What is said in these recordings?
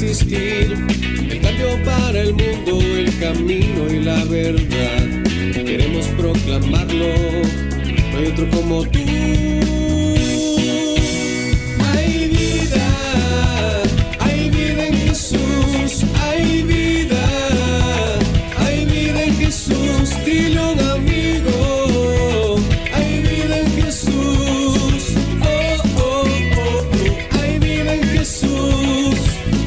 existir el cambio para el mundo, el camino y la verdad. Queremos proclamarlo, no hay otro como tú. Hay vida en Jesús, hay vida en Jesús. Dile a un amigo, hay vida en Jesús. Oh, oh, oh, oh, hay vida en Jesús.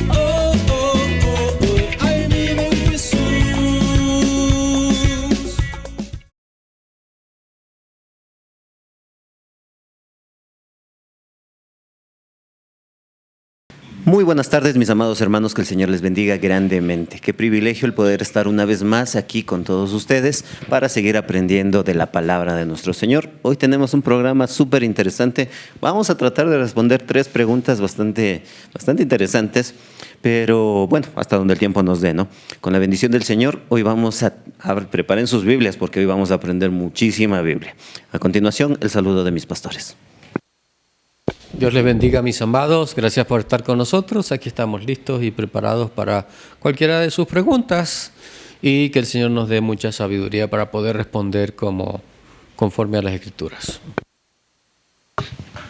Oh, oh, oh, oh, hay vida en Jesús. Muy buenas tardes, mis amados hermanos, que el Señor les bendiga grandemente. Qué privilegio el poder estar una vez más aquí con todos ustedes para seguir aprendiendo de la palabra de nuestro Señor. Hoy tenemos un programa súper interesante. Vamos a tratar de responder 3 preguntas bastante interesantes, pero bueno, hasta donde el tiempo nos dé, ¿no? Con la bendición del Señor, hoy vamos a preparen sus Biblias porque hoy vamos a aprender muchísima Biblia. A continuación, el saludo de mis pastores. Dios les bendiga, mis amados. Gracias por estar con nosotros. Aquí estamos listos y preparados para cualquiera de sus preguntas y que el Señor nos dé mucha sabiduría para poder responder conforme a las Escrituras.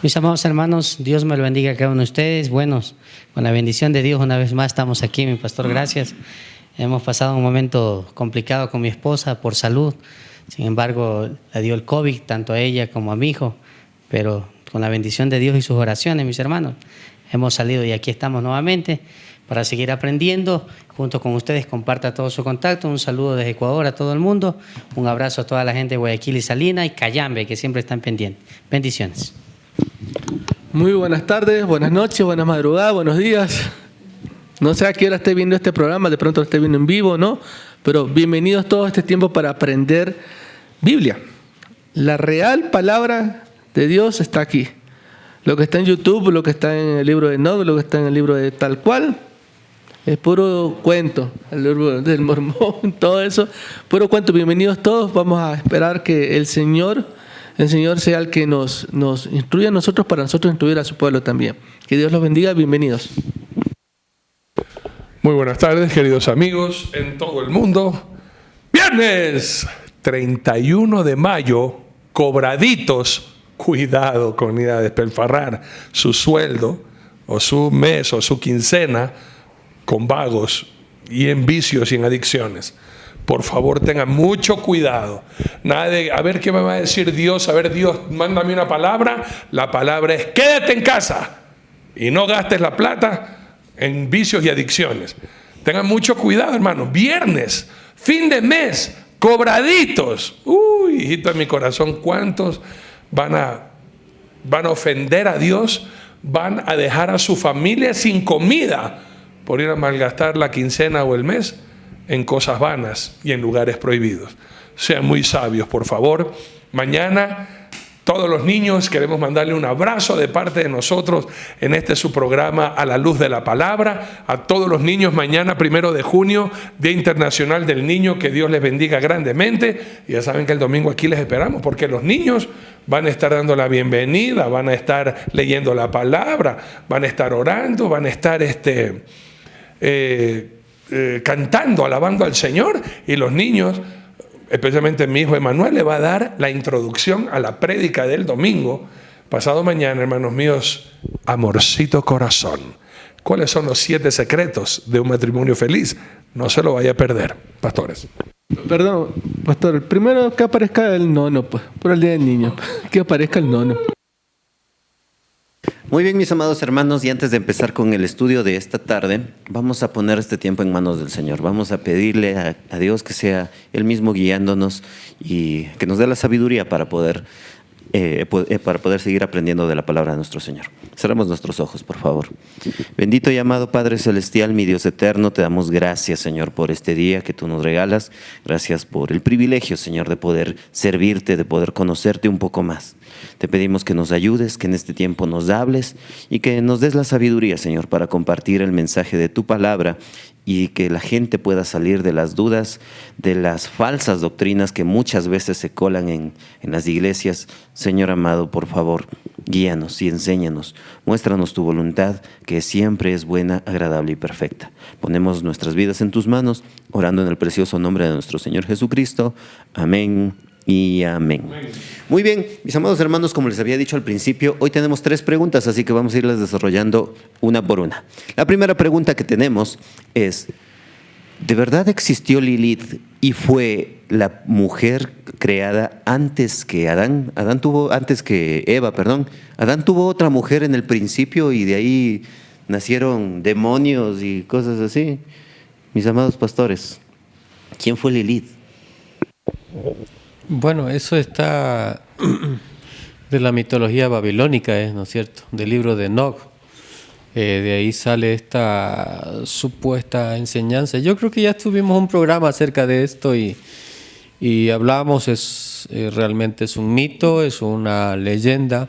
Mis amados hermanos, Dios me lo bendiga a cada uno de ustedes. Buenos, con la bendición de Dios, una vez más estamos aquí, mi pastor, gracias. Hemos pasado un momento complicado con mi esposa por salud. Sin embargo, le dio el COVID, tanto a ella como a mi hijo, pero con la bendición de Dios y sus oraciones, mis hermanos, hemos salido y aquí estamos nuevamente para seguir aprendiendo. Junto con ustedes, comparta todo su contacto. Un saludo desde Ecuador a todo el mundo. Un abrazo a toda la gente de Guayaquil y Salina y Cayambe, que siempre están pendientes. Bendiciones. Muy buenas tardes, buenas noches, buenas madrugadas, buenos días. No sé a qué hora esté viendo este programa, de pronto lo esté viendo en vivo, ¿no? Pero bienvenidos todos a este tiempo para aprender Biblia. La real palabra de Dios está aquí. Lo que está en YouTube, lo que está en el libro de Enoc, lo que está en el libro de tal cual, es puro cuento. El libro del Mormón, todo eso, puro cuento. Bienvenidos todos. Vamos a esperar que el Señor sea el que nos instruya a nosotros para nosotros instruir a su pueblo también. Que Dios los bendiga. Bienvenidos. Muy buenas tardes, queridos amigos en todo el mundo. Viernes 31 de mayo, cobraditos. Cuidado con ir a despilfarrar su sueldo o su mes o su quincena con vagos y en vicios y en adicciones. Por favor, tengan mucho cuidado. Nada de, a ver qué me va a decir Dios, a ver Dios, mándame una palabra. La palabra es quédate en casa y no gastes la plata en vicios y adicciones. Tengan mucho cuidado, hermanos. Viernes, fin de mes, cobraditos. Uy, hijito de mi corazón, ¿cuántos van a ofender a Dios? Van a dejar a su familia sin comida por ir a malgastar la quincena o el mes en cosas vanas y en lugares prohibidos. Sean muy sabios, por favor. Mañana todos los niños queremos mandarle un abrazo de parte de nosotros en este su programa A la Luz de la Palabra. A todos los niños mañana, 1 de junio, Día Internacional del Niño, que Dios les bendiga grandemente. Y ya saben que el domingo aquí les esperamos porque los niños van a estar dando la bienvenida, van a estar leyendo la palabra, van a estar orando, van a estar cantando, alabando al Señor. Y los niños, especialmente mi hijo Emanuel, le va a dar la introducción a la prédica del domingo. Pasado mañana, hermanos míos, amorcito corazón. ¿Cuáles son los 7 secretos de un matrimonio feliz? No se lo vaya a perder, pastores. Perdón, pastor, primero que aparezca el nono, pues, por el Día del Niño, que aparezca el nono. Muy bien, mis amados hermanos, y antes de empezar con el estudio de esta tarde, vamos a poner este tiempo en manos del Señor. Vamos a pedirle a Dios que sea Él mismo guiándonos y que nos dé la sabiduría para poder seguir aprendiendo de la palabra de nuestro Señor. Cerramos nuestros ojos, por favor. Bendito y amado Padre Celestial, mi Dios eterno, te damos gracias, Señor, por este día que tú nos regalas. Gracias por el privilegio, Señor, de poder servirte, de poder conocerte un poco más. Te pedimos que nos ayudes, que en este tiempo nos hables y que nos des la sabiduría, Señor, para compartir el mensaje de tu palabra y que la gente pueda salir de las dudas, de las falsas doctrinas que muchas veces se colan en las iglesias. Señor amado, por favor, guíanos y enséñanos. Muéstranos tu voluntad, que siempre es buena, agradable y perfecta. Ponemos nuestras vidas en tus manos, orando en el precioso nombre de nuestro Señor Jesucristo. Amén y amén. Muy bien, mis amados hermanos, como les había dicho al principio, hoy tenemos 3 preguntas, así que vamos a irlas desarrollando una por una. La primera pregunta que tenemos es: ¿de verdad existió Lilith y fue la mujer creada antes que Adán? Antes que Eva, perdón. Adán tuvo otra mujer en el principio y de ahí nacieron demonios y cosas así. Mis amados pastores, ¿quién fue Lilith? Bueno, eso está de la mitología babilónica, ¿no es cierto? Del libro de Enoch. De ahí sale esta supuesta enseñanza. Yo creo que ya tuvimos un programa acerca de esto y hablamos, realmente es un mito, es una leyenda.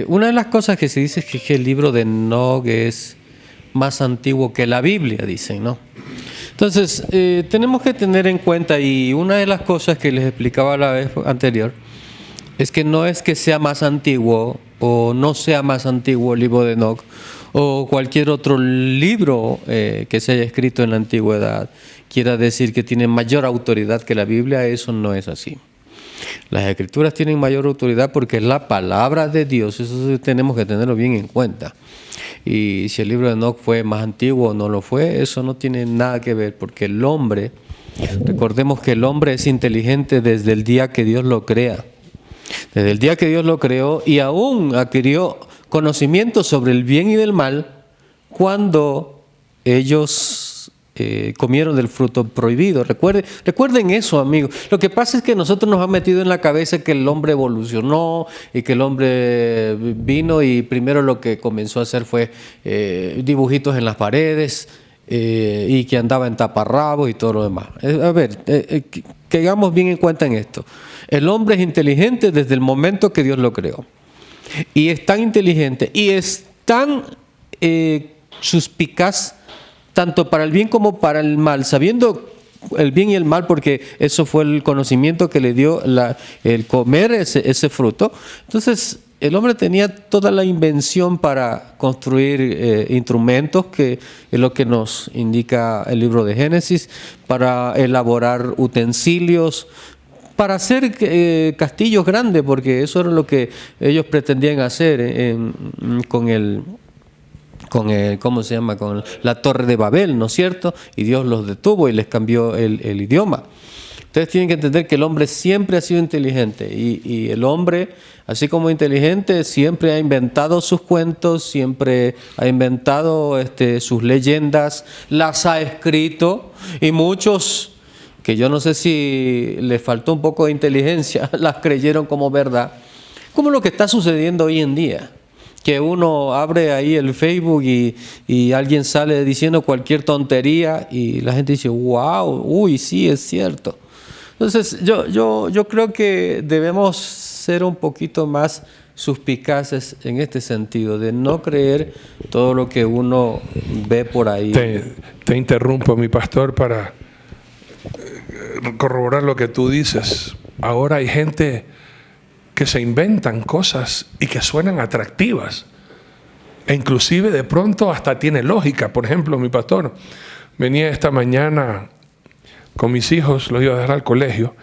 Una de las cosas que se dice es que el libro de Enoch es más antiguo que la Biblia, dicen, ¿no? Entonces, tenemos que tener en cuenta, y una de las cosas que les explicaba la vez anterior, es que no es que sea más antiguo o no sea más antiguo el libro de Enoch o cualquier otro libro que se haya escrito en la antigüedad quiera decir que tiene mayor autoridad que la Biblia. Eso no es así. Las escrituras tienen mayor autoridad porque es la palabra de Dios. Eso tenemos que tenerlo bien en cuenta. Y si el libro de Enoch fue más antiguo o no lo fue, eso no tiene nada que ver, porque el hombre, recordemos que el hombre es inteligente desde el día que Dios lo crea. Desde el día que Dios lo creó, y aún adquirió conocimiento sobre el bien y del mal cuando ellos comieron del fruto prohibido. Recuerden eso, amigos. Lo que pasa es que nosotros nos han metido en la cabeza que el hombre evolucionó y que el hombre vino y primero lo que comenzó a hacer fue dibujitos en las paredes y que andaba en taparrabos y todo lo demás. A ver, que hagamos bien en cuenta en esto. El hombre es inteligente desde el momento que Dios lo creó. Y es tan inteligente y es tan suspicaz tanto para el bien como para el mal, sabiendo el bien y el mal, porque eso fue el conocimiento que le dio el comer ese fruto. Entonces, el hombre tenía toda la invención para construir instrumentos, que es lo que nos indica el libro de Génesis, para elaborar utensilios, para hacer castillos grandes, porque eso era lo que ellos pretendían hacer con ¿cómo se llama? Con la Torre de Babel, ¿no es cierto? Y Dios los detuvo y les cambió el idioma. Ustedes tienen que entender que el hombre siempre ha sido inteligente y el hombre, así como inteligente, siempre ha inventado sus cuentos, siempre ha inventado sus leyendas, las ha escrito, y muchos, que yo no sé si les faltó un poco de inteligencia, las creyeron como verdad, como lo que está sucediendo hoy en día. Que uno abre ahí el Facebook y alguien sale diciendo cualquier tontería y la gente dice, wow, uy, sí, es cierto. Entonces, yo creo que debemos ser un poquito más suspicaces en este sentido, de no creer todo lo que uno ve por ahí. Te interrumpo, mi pastor, para corroborar lo que tú dices. Ahora hay gente que se inventan cosas y que suenan atractivas. E inclusive de pronto hasta tiene lógica. Por ejemplo, mi pastor venía esta mañana con mis hijos, los iba a dejar al colegio,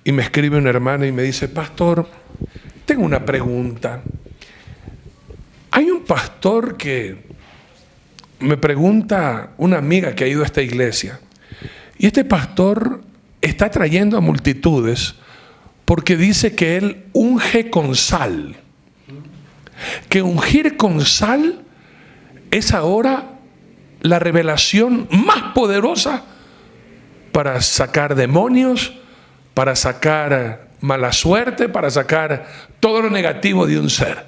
y me escribe una hermana y me dice, pastor, tengo una pregunta. Hay un pastor que me pregunta, una amiga que ha ido a esta iglesia, y este pastor está trayendo a multitudes porque dice que él unge con sal. Que ungir con sal es ahora la revelación más poderosa para sacar demonios, para sacar mala suerte, para sacar todo lo negativo de un ser.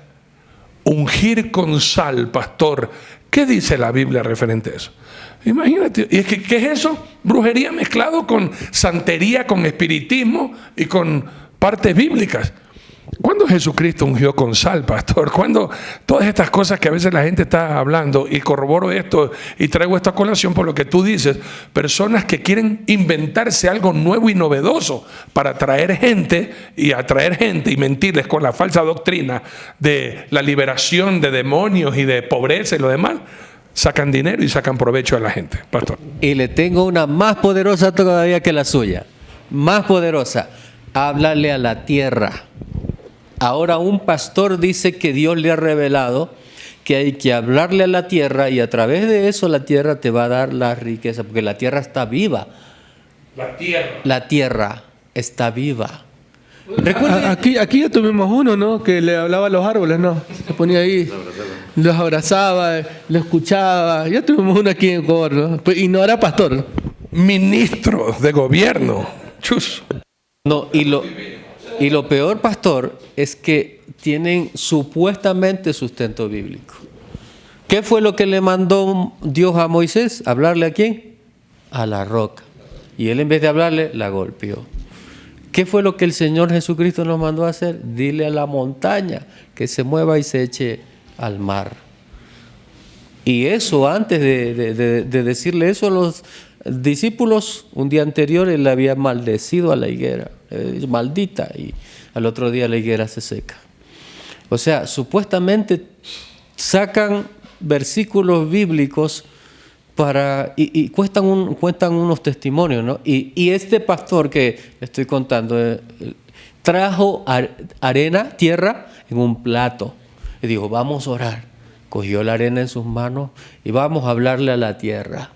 Ungir con sal, pastor. ¿Qué dice la Biblia referente a eso? Imagínate, ¿y qué es eso? Brujería mezclado con santería, con espiritismo y con partes bíblicas. ¿Cuándo Jesucristo ungió con sal, pastor? ¿Cuándo todas estas cosas que a veces la gente está hablando, y corroboro esto y traigo esta colación por lo que tú dices, personas que quieren inventarse algo nuevo y novedoso para atraer gente y mentirles con la falsa doctrina de la liberación de demonios y de pobreza y lo demás, sacan dinero y sacan provecho a la gente, pastor? Y le tengo una más poderosa todavía que la suya. Más poderosa. Háblale a la tierra. Ahora un pastor dice que Dios le ha revelado que hay que hablarle a la tierra y a través de eso la tierra te va a dar la riqueza, porque la tierra está viva. La tierra está viva. Recuerden, Aquí ya tuvimos uno, ¿no? Que le hablaba a los árboles, ¿no? Se ponía ahí, los abrazaba, los escuchaba. Ya tuvimos uno aquí en Ecuador, ¿no? Y no era pastor. Ministro de gobierno. Chus. no, y lo peor, pastor, es que tienen supuestamente sustento bíblico. ¿Qué fue lo que le mandó Dios a Moisés? ¿Hablarle a quién? A la roca. Y él, en vez de hablarle, la golpeó. ¿Qué fue lo que el Señor Jesucristo nos mandó a hacer? Dile a la montaña que se mueva y se eche al mar. Y eso, antes de decirle eso a los discípulos, un día anterior él había maldecido a la higuera, maldita, y al otro día la higuera se seca. O sea, supuestamente sacan versículos bíblicos y cuentan unos testimonios, ¿no? Y este pastor que le estoy contando trajo tierra en un plato y dijo, vamos a orar. Cogió la arena en sus manos y vamos a hablarle a la tierra.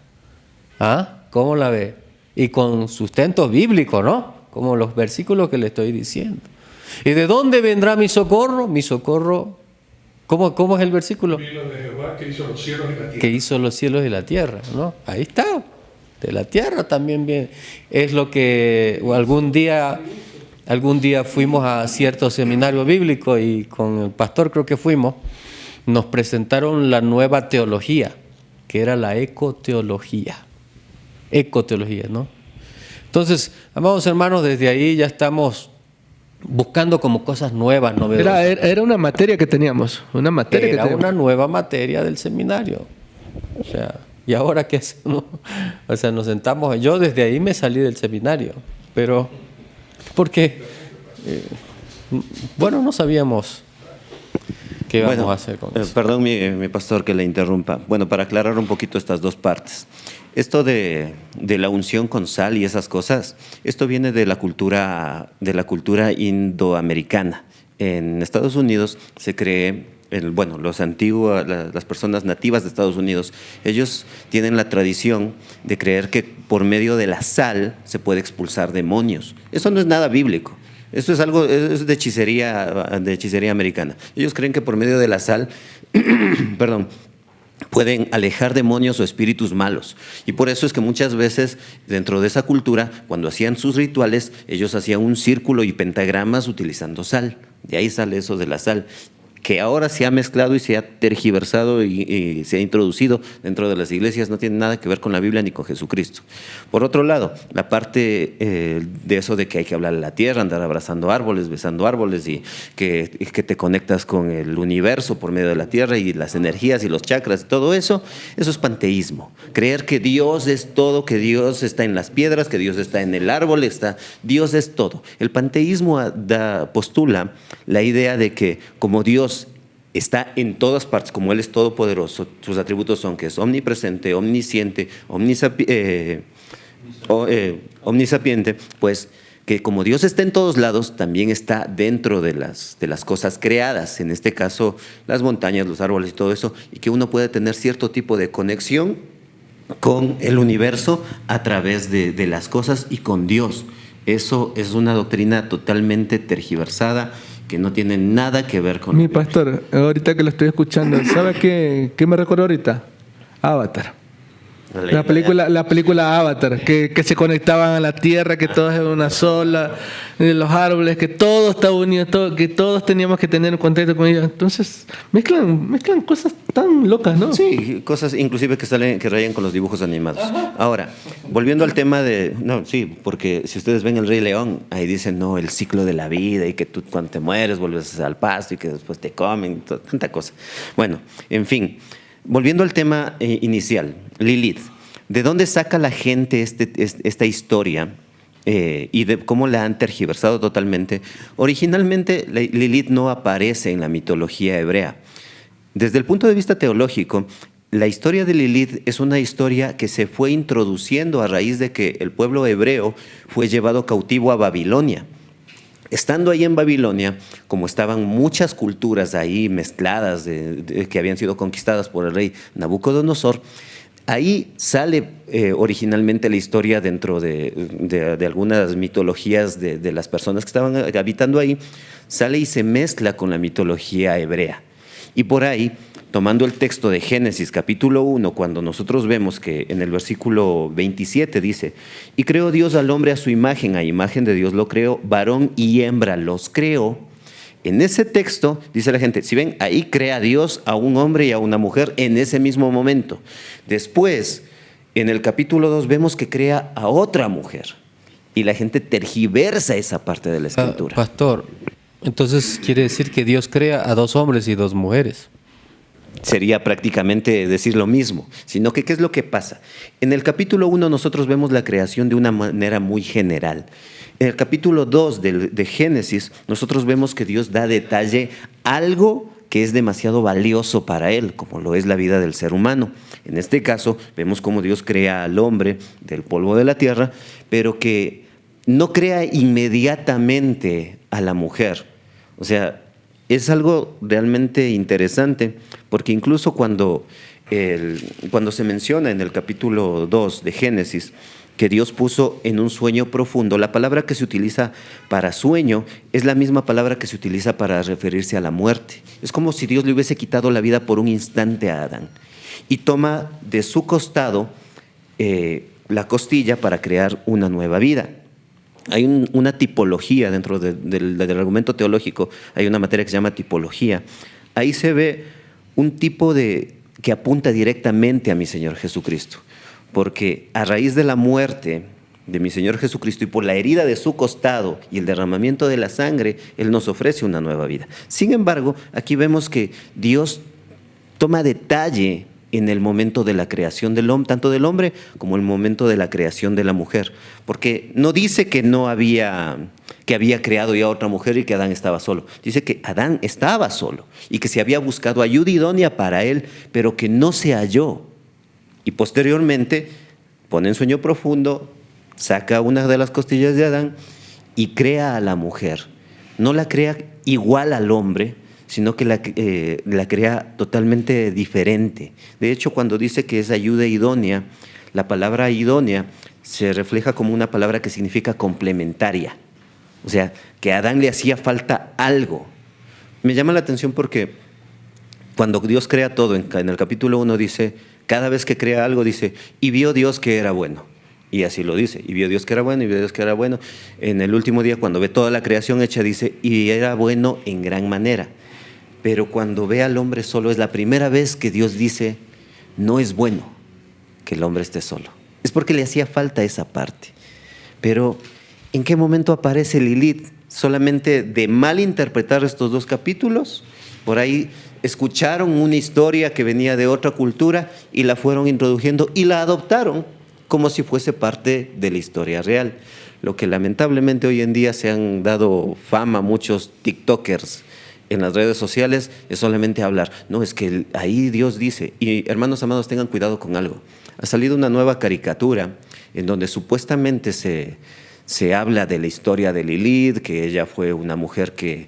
¿Ah? ¿Cómo la ve? Y con sustento bíblico, ¿no? Como los versículos que le estoy diciendo. ¿Y de dónde vendrá mi socorro? Mi socorro, ¿cómo es el versículo? De Jehová, que hizo los cielos y la tierra. Que hizo los cielos y la tierra, ¿no? Ahí está. De la tierra también viene. Es lo que algún día fuimos a cierto seminario bíblico y con el pastor creo que fuimos, nos presentaron la nueva teología, que era la ecoteología. Ecoteología, ¿no? Entonces, amados hermanos, desde ahí ya estamos buscando como cosas nuevas, novedosas. Era una materia que teníamos, una nueva materia del seminario. O sea, ¿y ahora qué hacemos? O sea, nos sentamos, yo desde ahí me salí del seminario, pero porque, no sabíamos qué íbamos a hacer con eso. Perdón, mi pastor, que le interrumpa. Bueno, para aclarar un poquito estas dos partes. Esto de la unción con sal y esas cosas, esto viene de la cultura indoamericana. En Estados Unidos se cree, las personas nativas de Estados Unidos, ellos tienen la tradición de creer que por medio de la sal se puede expulsar demonios. Eso no es nada bíblico. Esto es de hechicería americana. Ellos creen que por medio de la sal, pueden alejar demonios o espíritus malos. Y por eso es que muchas veces dentro de esa cultura, cuando hacían sus rituales, ellos hacían un círculo y pentagramas utilizando sal. De ahí sale eso de la sal, que ahora se ha mezclado y se ha tergiversado y se ha introducido dentro de las iglesias. No tiene nada que ver con la Biblia ni con Jesucristo. Por otro lado, la parte de eso de que hay que hablar a la tierra, andar abrazando árboles, besando árboles y que te conectas con el universo por medio de la tierra y las energías y los chakras y todo eso, eso es panteísmo. Creer que Dios es todo, que Dios está en las piedras, que Dios está en el árbol, Dios es todo. El panteísmo postula la idea de que como Dios está en todas partes, como Él es todopoderoso, sus atributos son que es omnipresente, omnisciente, omnisapiente, pues que como Dios está en todos lados, también está dentro de las cosas creadas, en este caso las montañas, los árboles y todo eso, y que uno puede tener cierto tipo de conexión con el universo a través de las cosas y con Dios. Eso es una doctrina totalmente tergiversada, que no tiene nada que ver con... Mi pastor, ahorita que lo estoy escuchando, ¿sabe qué me recuerdo ahorita? Avatar. La película Avatar, que se conectaban a la tierra, que todos eran una sola, los árboles, que todo estaba unido, que todos teníamos que tener contacto con ellos. Entonces, mezclan cosas tan locas, ¿no? Sí, cosas inclusive que rayan con los dibujos animados. Ahora, volviendo al tema de... No, sí, porque si ustedes ven El Rey León, ahí dicen, no, el ciclo de la vida y que tú cuando te mueres vuelves al pasto y que después te comen, tanta cosa. Bueno, en fin, volviendo al tema inicial, Lilith. ¿De dónde saca la gente esta historia y de cómo la han tergiversado totalmente? Originalmente, Lilith no aparece en la mitología hebrea. Desde el punto de vista teológico, la historia de Lilith es una historia que se fue introduciendo a raíz de que el pueblo hebreo fue llevado cautivo a Babilonia. Estando ahí en Babilonia, como estaban muchas culturas ahí mezcladas que habían sido conquistadas por el rey Nabucodonosor, ahí sale originalmente la historia dentro de algunas mitologías de las personas que estaban habitando ahí, sale y se mezcla con la mitología hebrea. Y por ahí, tomando el texto de Génesis capítulo 1, cuando nosotros vemos que en el versículo 27 dice, y creó Dios al hombre a su imagen, a imagen de Dios lo creó, varón y hembra los creó. En ese texto, dice la gente, si ven, ahí crea Dios a un hombre y a una mujer en ese mismo momento. Después, en el capítulo 2, vemos que crea a otra mujer. Y la gente tergiversa esa parte de la escritura. Pastor, entonces quiere decir que Dios crea a 2 hombres y 2 mujeres. Sería prácticamente decir lo mismo, sino que ¿qué es lo que pasa? En el capítulo 1 nosotros vemos la creación de una manera muy general. En el capítulo 2 de Génesis nosotros vemos que Dios da detalle algo que es demasiado valioso para Él, como lo es la vida del ser humano. En este caso vemos cómo Dios crea al hombre del polvo de la tierra, pero que no crea inmediatamente a la mujer. O sea, es algo realmente interesante, porque incluso cuando se menciona en el capítulo 2 de Génesis que Dios puso en un sueño profundo, la palabra que se utiliza para sueño es la misma palabra que se utiliza para referirse a la muerte. Es como si Dios le hubiese quitado la vida por un instante a Adán y toma de su costado la costilla para crear una nueva vida. Hay una tipología dentro del argumento teológico, hay una materia que se llama tipología. Ahí se ve un tipo que apunta directamente a mi Señor Jesucristo, porque a raíz de la muerte de mi Señor Jesucristo y por la herida de su costado y el derramamiento de la sangre, Él nos ofrece una nueva vida. Sin embargo, aquí vemos que Dios toma detalle en el momento de la creación del hombre, tanto del hombre como el momento de la creación de la mujer, porque no dice que había creado ya otra mujer y que Adán estaba solo. Dice que Adán estaba solo y que se había buscado ayuda idónea para él, pero que no se halló. Y posteriormente pone en sueño profundo, saca una de las costillas de Adán y crea a la mujer. No la crea igual al hombre, sino que la crea totalmente diferente. De hecho, cuando dice que es ayuda idónea, la palabra idónea se refleja como una palabra que significa complementaria. O sea, que a Adán le hacía falta algo. Me llama la atención porque cuando Dios crea todo, en el capítulo 1 dice, cada vez que crea algo dice, y vio Dios que era bueno. Y así lo dice, y vio Dios que era bueno, y vio Dios que era bueno. En el último día, cuando ve toda la creación hecha, dice, y era bueno en gran manera. Pero cuando ve al hombre solo, es la primera vez que Dios dice, no es bueno que el hombre esté solo. Es porque le hacía falta esa parte. Pero, ¿en qué momento aparece Lilith? Solamente de mal interpretar estos 2 capítulos. Por ahí escucharon una historia que venía de otra cultura y la fueron introduciendo y la adoptaron como si fuese parte de la historia real. Lo que lamentablemente hoy en día se han dado fama muchos tiktokers en las redes sociales es solamente hablar. No, es que ahí Dios dice, y hermanos amados, tengan cuidado con algo. Ha salido una nueva caricatura en donde supuestamente se habla de la historia de Lilith, que ella fue una mujer que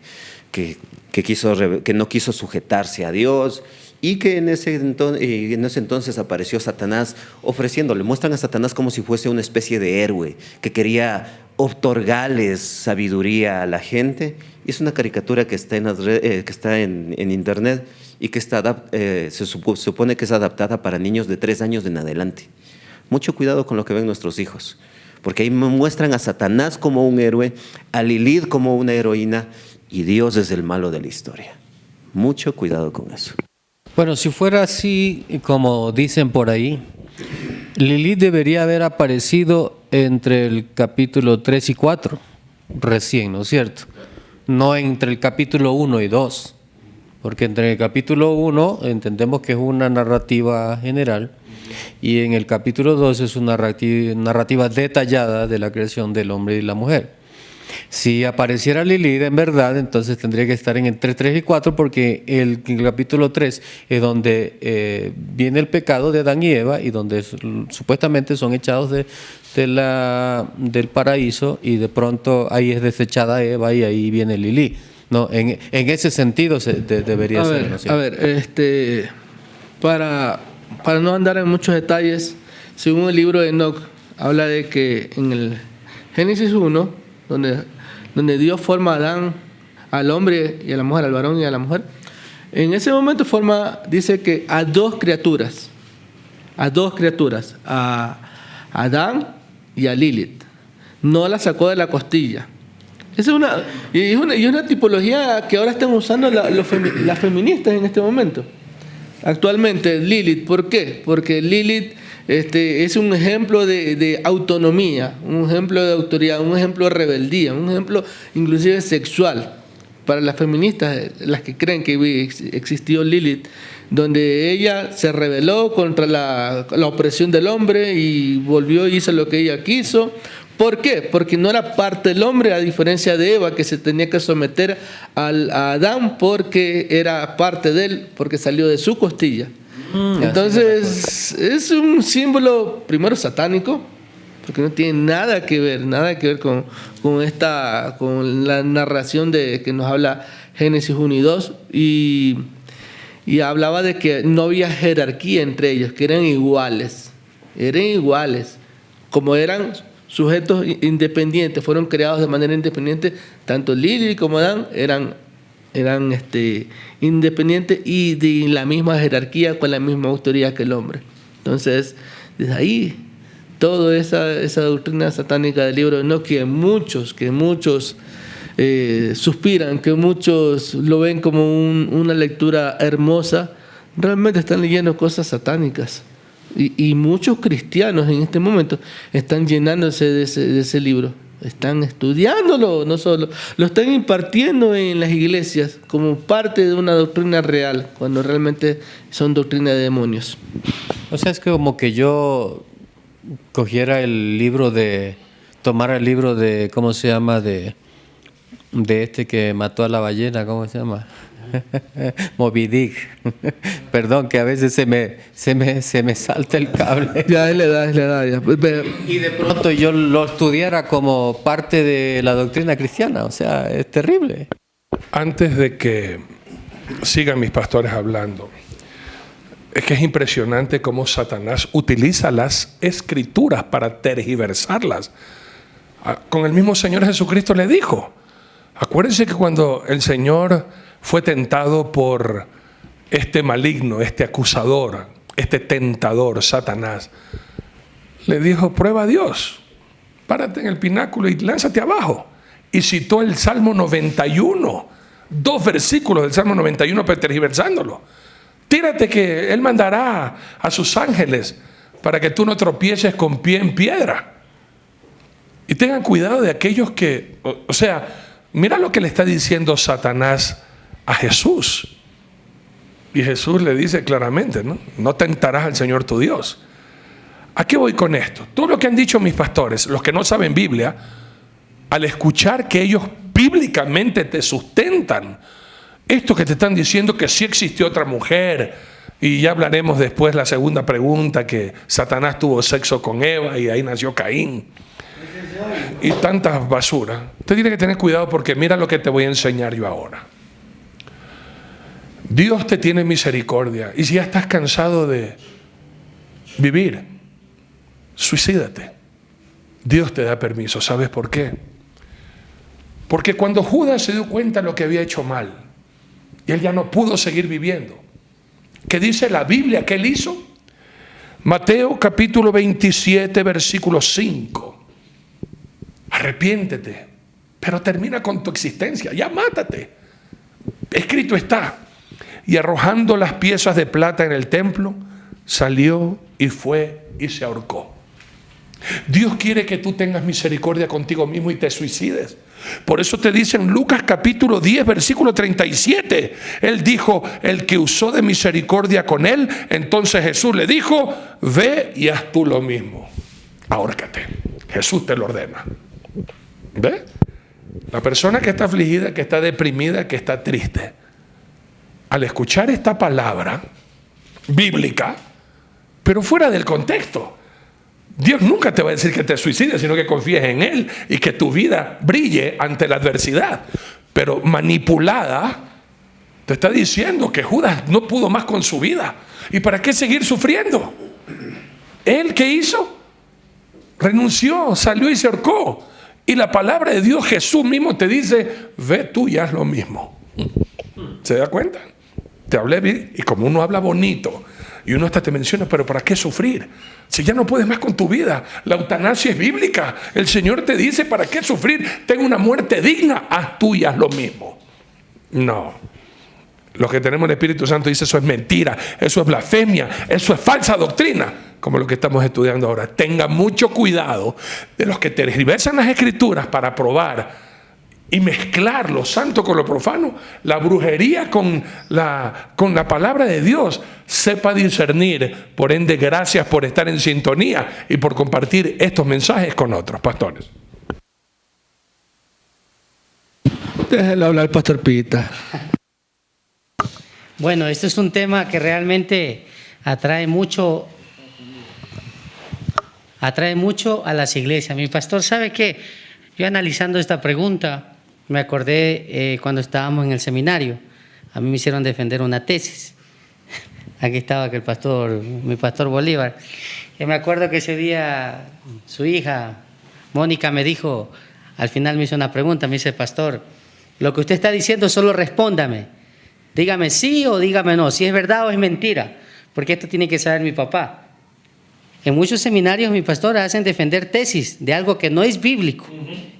no quiso sujetarse a Dios, y que en ese entonces apareció Satanás ofreciéndole. Muestran a Satanás como si fuese una especie de héroe que quería otorgarles sabiduría a la gente. Y es una caricatura que está en internet y que se supone que es adaptada para niños de 3 años en adelante. Mucho cuidado con lo que ven nuestros hijos, porque ahí muestran a Satanás como un héroe, a Lilith como una heroína, y Dios es el malo de la historia. Mucho cuidado con eso. Bueno, si fuera así, como dicen por ahí, Lilith debería haber aparecido entre el capítulo 3 y 4, recién, ¿no es cierto? No entre el capítulo 1 y 2, porque entre el capítulo 1 entendemos que es una narrativa general y en el capítulo 2 es una narrativa detallada de la creación del hombre y la mujer. Si apareciera Lilith en verdad, entonces tendría que estar en el 3 y 4, porque el capítulo 3 es donde viene el pecado de Adán y Eva y donde supuestamente son echados del paraíso, y de pronto ahí es desechada Eva y ahí viene Lilith. No, en ese sentido debería ser. ¿No? A ver, para no andar en muchos detalles, según el libro de Enoch, habla de que en el Génesis 1, donde Dios forma a Adán, al hombre y a la mujer, al varón y a la mujer, en ese momento dice que a dos criaturas, a Adán y a Lilith. No la sacó de la costilla. Es una tipología que ahora están usando las feministas en este momento. Actualmente, Lilith, ¿por qué? Porque Lilith es un ejemplo de autonomía, un ejemplo de autoridad, un ejemplo de rebeldía, un ejemplo inclusive sexual. Para las feministas, las que creen que existió Lilith, donde ella se rebeló contra la opresión del hombre y volvió y hizo lo que ella quiso. ¿Por qué? Porque no era parte del hombre, a diferencia de Eva, que se tenía que someter a Adán porque era parte de él, porque salió de su costilla. Entonces, es un símbolo, primero, satánico, porque no tiene nada que ver con la narración que nos habla Génesis 1 y 2, y hablaba de que no había jerarquía entre ellos, que eran iguales, como eran sujetos independientes, fueron creados de manera independiente, tanto Lilith como Adán eran independientes y de la misma jerarquía, con la misma autoridad que el hombre. Entonces, desde ahí, toda esa doctrina satánica del libro de Enoch, que muchos suspiran, que muchos lo ven como una lectura hermosa, realmente están leyendo cosas satánicas. Y muchos cristianos en este momento están llenándose de ese libro, están estudiándolo, no solo, lo están impartiendo en las iglesias como parte de una doctrina real, cuando realmente son doctrina de demonios. O sea, es que como que yo tomara el libro de, ¿cómo se llama? De este que mató a la ballena, ¿cómo se llama? Moby Dick. Perdón, que a veces se me salta el cable. Ya es la edad. Ya. Y de pronto yo lo estudiara como parte de la doctrina cristiana. O sea, es terrible. Antes de que sigan mis pastores hablando, es que es impresionante cómo Satanás utiliza las escrituras para tergiversarlas. Con el mismo Señor Jesucristo le dijo, acuérdense que cuando el Señor fue tentado por este maligno, este acusador, este tentador, Satanás, le dijo, prueba a Dios, párate en el pináculo y lánzate abajo. Y citó el Salmo 91, 2 versículos del Salmo 91, pero tergiversándolo. Tírate que Él mandará a sus ángeles para que tú no tropieces con pie en piedra. Y tengan cuidado de aquellos que, o sea, mira lo que le está diciendo Satanás a Jesús. Y Jesús le dice claramente, no tentarás al Señor tu Dios. ¿A qué voy con esto? Todo lo que han dicho mis pastores, los que no saben Biblia, al escuchar que ellos bíblicamente te sustentan esto que te están diciendo, que sí existió otra mujer, y ya hablaremos después la segunda pregunta, que Satanás tuvo sexo con Eva y ahí nació Caín, y tantas basuras. Usted tiene que tener cuidado, porque mira lo que te voy a enseñar yo ahora. Dios te tiene misericordia, y si ya estás cansado de vivir, suicídate. Dios te da permiso. ¿Sabes por qué? Porque cuando Judas se dio cuenta de lo que había hecho mal, y él ya no pudo seguir viviendo, ¿qué dice la Biblia que él hizo? Mateo capítulo 27, versículo 5. Arrepiéntete, pero termina con tu existencia, ya mátate. Escrito está. Y arrojando las piezas de plata en el templo, salió y fue y se ahorcó. Dios quiere que tú tengas misericordia contigo mismo y te suicides. Por eso te dice en Lucas capítulo 10, versículo 37, Él dijo, el que usó de misericordia con él, entonces Jesús le dijo, ve y haz tú lo mismo. Ahórcate. Jesús te lo ordena. ¿Ve? La persona que está afligida, que está deprimida, que está triste, al escuchar esta palabra bíblica, pero fuera del contexto, Dios nunca te va a decir que te suicides, sino que confíes en Él y que tu vida brille ante la adversidad. Pero manipulada, te está diciendo que Judas no pudo más con su vida. ¿Y para qué seguir sufriendo? ¿Él qué hizo? Renunció, salió y se ahorcó. Y la palabra de Dios, Jesús mismo te dice, ve tú y haz lo mismo. ¿Se da cuenta? Te hablé bien, y como uno habla bonito, y uno hasta te menciona, pero ¿para qué sufrir? Si ya no puedes más con tu vida. La eutanasia es bíblica. El Señor te dice, ¿para qué sufrir? Ten una muerte digna, haz tú y haz lo mismo. No. Los que tenemos el Espíritu Santo dice, eso es mentira, eso es blasfemia, eso es falsa doctrina, como lo que estamos estudiando ahora. Tenga mucho cuidado de los que tergiversan las Escrituras para probar y mezclar lo santo con lo profano, la brujería con la palabra de Dios. Sepa discernir. Por ende, gracias por estar en sintonía y por compartir estos mensajes con otros pastores. Déjenlo hablar, Pastor Pita. Bueno, este es un tema que realmente atrae mucho a las iglesias. Mi pastor, ¿sabe qué? Yo analizando esta pregunta, me acordé cuando estábamos en el seminario. A mí me hicieron defender una tesis. Aquí estaba mi pastor Bolívar. Y me acuerdo que ese día su hija, Mónica, me dijo, al final me hizo una pregunta, me dice, pastor, lo que usted está diciendo solo respóndame. Dígame sí o dígame no, si es verdad o es mentira, porque esto tiene que saber mi papá. En muchos seminarios, mi pastor, hacen defender tesis de algo que no es bíblico.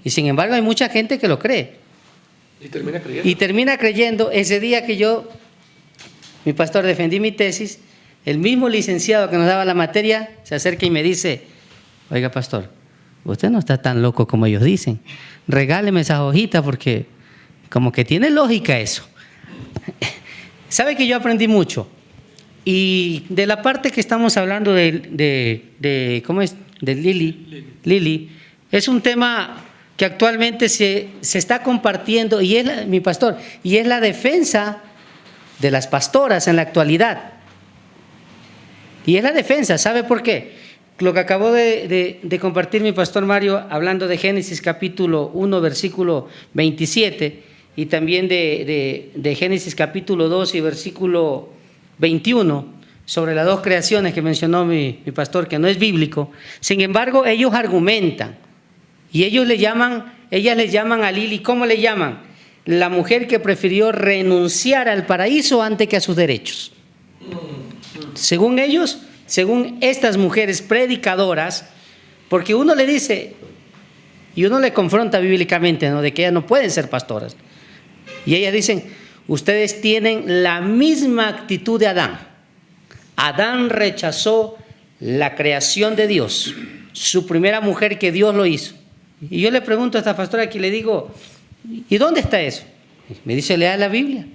Y sin embargo hay mucha gente que lo cree. Y termina creyendo. Ese día que yo, mi pastor, defendí mi tesis, el mismo licenciado que nos daba la materia se acerca y me dice, oiga, pastor, usted no está tan loco como ellos dicen. Regáleme esas hojitas porque como que tiene lógica eso. ¿Sabe que yo aprendí mucho? Y de la parte que estamos hablando ¿cómo es? De Lili, es un tema que actualmente se está compartiendo y es, mi pastor, y es la defensa de las pastoras en la actualidad. Y es la defensa, ¿sabe por qué? Lo que acabó de compartir mi pastor Mario, hablando de Génesis capítulo 1, versículo 27, y también de Génesis capítulo 2 y versículo 21, sobre las dos creaciones que mencionó mi pastor, que no es bíblico. Sin embargo, ellos argumentan, y ellas le llaman a Lili, ¿cómo le llaman? La mujer que prefirió renunciar al paraíso antes que a sus derechos. Según ellos, según estas mujeres predicadoras, porque uno le dice, y uno le confronta bíblicamente, ¿no?, de que ellas no pueden ser pastoras. Y ellas dicen, ustedes tienen la misma actitud de Adán. Adán rechazó la creación de Dios, su primera mujer que Dios lo hizo. Y yo le pregunto a esta pastora aquí, le digo, ¿y dónde está eso? Me dice, lea la Biblia.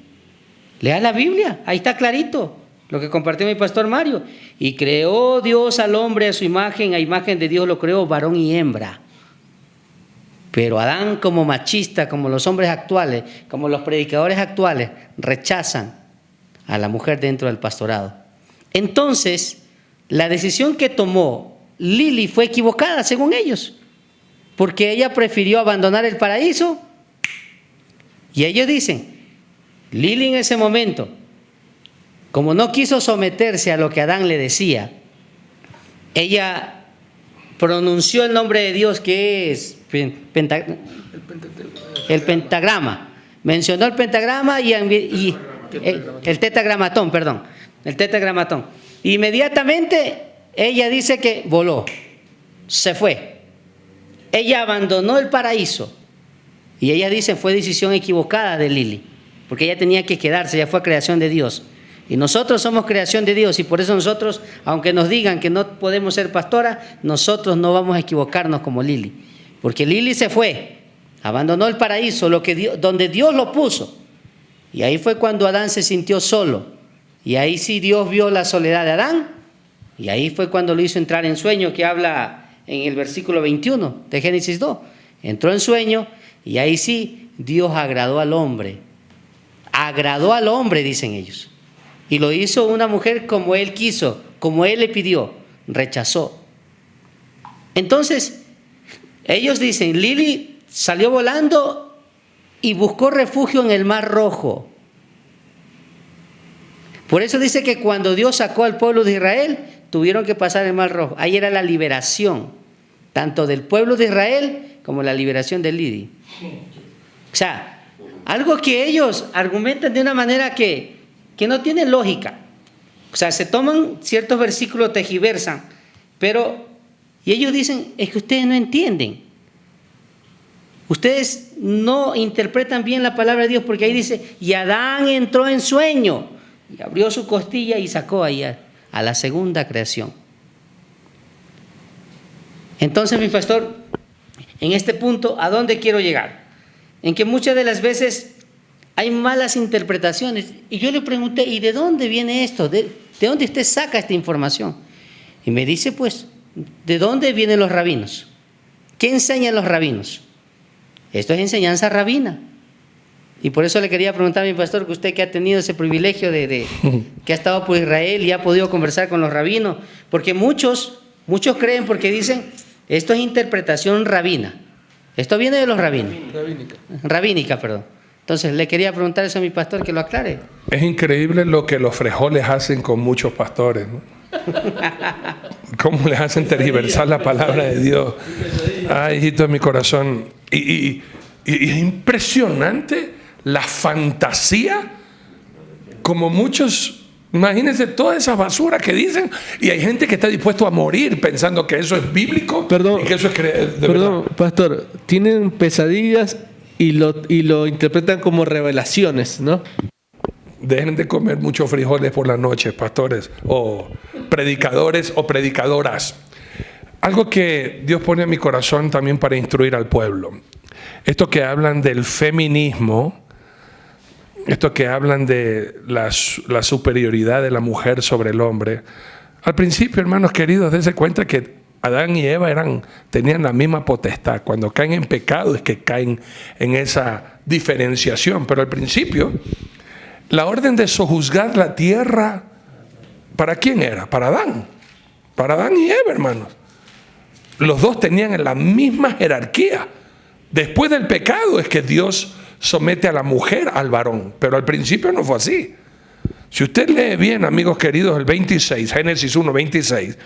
Lea la Biblia, ahí está clarito lo que compartió mi pastor Mario. Y creó Dios al hombre a su imagen, a imagen de Dios lo creó, varón y hembra. Pero Adán, como machista, como los hombres actuales, como los predicadores actuales, rechazan a la mujer dentro del pastorado. Entonces, la decisión que tomó Lili fue equivocada, según ellos, porque ella prefirió abandonar el paraíso. Y ellos dicen, Lili en ese momento, como no quiso someterse a lo que Adán le decía, ella pronunció el nombre de Dios, que es el pentagrama. Mencionó el pentagrama y el tetragramatón, perdón. El tetragramatón. Inmediatamente ella dice que voló, se fue. Ella abandonó el paraíso. Y ella dice fue decisión equivocada de Lili, porque ella tenía que quedarse, ella fue creación de Dios. Y nosotros somos creación de Dios, y por eso nosotros, aunque nos digan que no podemos ser pastora, nosotros no vamos a equivocarnos como Lili. Porque Lili se fue, abandonó el paraíso, donde Dios lo puso. Y ahí fue cuando Adán se sintió solo. Y ahí sí Dios vio la soledad de Adán. Y ahí fue cuando lo hizo entrar en sueño, que habla en el versículo 21 de Génesis 2. Entró en sueño y ahí sí Dios agradó al hombre. Agradó al hombre, dicen ellos. Y lo hizo una mujer como él quiso, como él le pidió. Rechazó. Entonces, ellos dicen, Lili salió volando y buscó refugio en el Mar Rojo. Por eso dice que cuando Dios sacó al pueblo de Israel, tuvieron que pasar el Mar Rojo. Ahí era la liberación, tanto del pueblo de Israel como la liberación de Lili. O sea, algo que ellos argumentan de una manera que no tiene lógica. O sea, se toman ciertos versículos, tergiversan, y ellos dicen, es que ustedes no entienden. Ustedes no interpretan bien la palabra de Dios, porque ahí dice, y Adán entró en sueño, y abrió su costilla y sacó ahí a la segunda creación. Entonces, mi pastor, en este punto, ¿a dónde quiero llegar? En que muchas de las veces hay malas interpretaciones. Y yo le pregunté, ¿y de dónde viene esto? ¿De dónde usted saca esta información? Y me dice, pues, ¿de dónde vienen los rabinos? ¿Qué enseñan los rabinos? Esto es enseñanza rabina. Y por eso le quería preguntar a mi pastor, que usted que ha tenido ese privilegio que ha estado por Israel y ha podido conversar con los rabinos, porque muchos creen, porque dicen, esto es interpretación rabina. Esto viene de los rabinos. Rabínica, perdón. Entonces le quería preguntar eso a mi pastor, que lo aclare. Es increíble lo que los frijoles hacen con muchos pastores, ¿no? Cómo les hacen tergiversar la palabra de Dios. Ay, hijito de mi corazón. Y es impresionante la fantasía, como muchos, imagínense toda esa basura que dicen, y hay gente que está dispuesto a morir pensando que eso es bíblico. Perdón, y que eso es perdón, pastor, tienen pesadillas y lo interpretan como revelaciones, ¿no? Dejen de comer muchos frijoles por la noche, pastores, o predicadores o predicadoras. Algo que Dios pone en mi corazón también para instruir al pueblo. Esto que hablan del feminismo, esto que hablan de la superioridad de la mujer sobre el hombre. Al principio, hermanos queridos, dense cuenta que Adán y Eva tenían la misma potestad. Cuando caen en pecado es que caen en esa diferenciación. Pero al principio, la orden de sojuzgar la tierra, ¿para quién era? Para Adán. Para Adán y Eva, hermanos. Los dos tenían la misma jerarquía. Después del pecado es que Dios somete a la mujer al varón, pero al principio no fue así. Si usted lee bien, amigos queridos, el 26, Génesis 1, 26,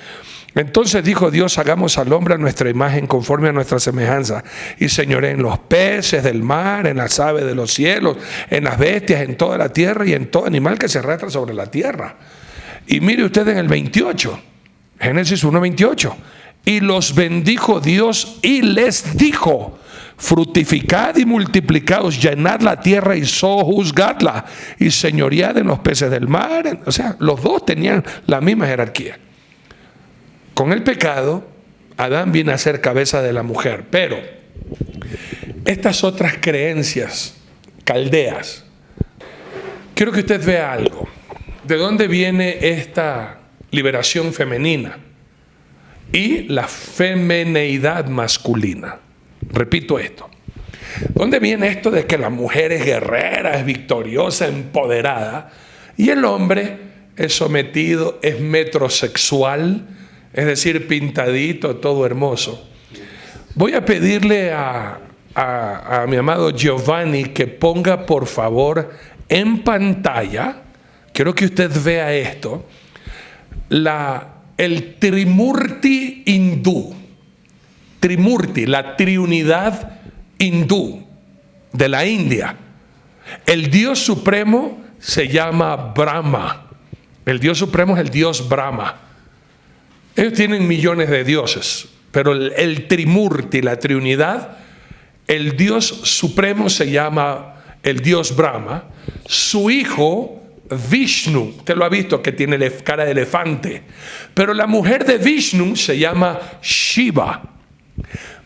entonces dijo Dios, hagamos al hombre a nuestra imagen conforme a nuestra semejanza, y señoré en los peces del mar, en las aves de los cielos, en las bestias, en toda la tierra y en todo animal que se arrastra sobre la tierra. Y mire usted en el 28, Génesis 1, 28, y los bendijo Dios y les dijo, fructificad y multiplicaos, llenad la tierra y sojuzgadla, y señoread en los peces del mar. O sea, los dos tenían la misma jerarquía. Con el pecado, Adán viene a ser cabeza de la mujer, pero estas otras creencias caldeas, quiero que usted vea algo. ¿De dónde viene esta liberación femenina y la femineidad masculina? Repito esto. ¿Dónde viene esto de que la mujer es guerrera, es victoriosa, empoderada, y el hombre es sometido, es metrosexual, es decir, pintadito, todo hermoso? Voy a pedirle a mi amado Giovanni que ponga por favor en pantalla, quiero que usted vea esto, el Trimurti hindú. Trimurti, la triunidad hindú de la India. El Dios supremo se llama Brahma. El Dios supremo es el Dios Brahma. Ellos tienen millones de dioses, pero el Trimurti, la Trinidad, el Dios supremo se llama el Dios Brahma. Su hijo Vishnu, usted lo ha visto que tiene cara de elefante, pero la mujer de Vishnu se llama Shiva.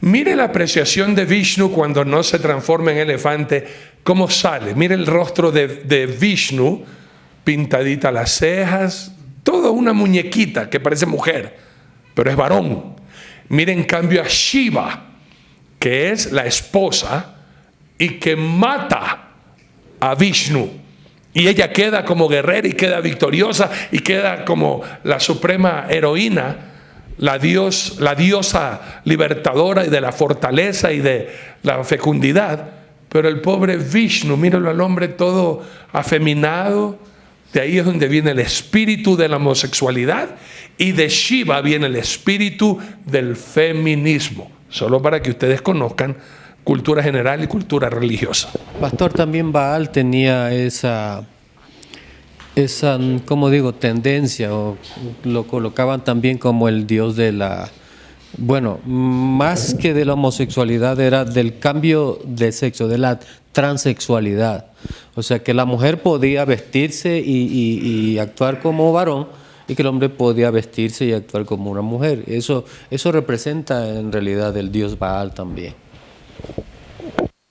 Mire la apreciación de Vishnu cuando no se transforma en elefante, cómo sale. Mire el rostro de Vishnu, pintadita las cejas, toda una muñequita que parece mujer, pero es varón. Mire en cambio a Shiva, que es la esposa y que mata a Vishnu. Y ella queda como guerrera y queda victoriosa y queda como la suprema heroína, la diosa libertadora y de la fortaleza y de la fecundidad. Pero el pobre Vishnu, míralo al hombre todo afeminado. De ahí es donde viene el espíritu de la homosexualidad, y de Shiva viene el espíritu del feminismo. Solo para que ustedes conozcan cultura general y cultura religiosa. Pastor, también Baal tenía esa ¿cómo digo?, tendencia, o lo colocaban también como el dios de la, bueno, más que de la homosexualidad, era del cambio de sexo, de la transexualidad. O sea, que la mujer podía vestirse y actuar como varón, y que el hombre podía vestirse y actuar como una mujer. Eso representa en realidad el dios Baal también.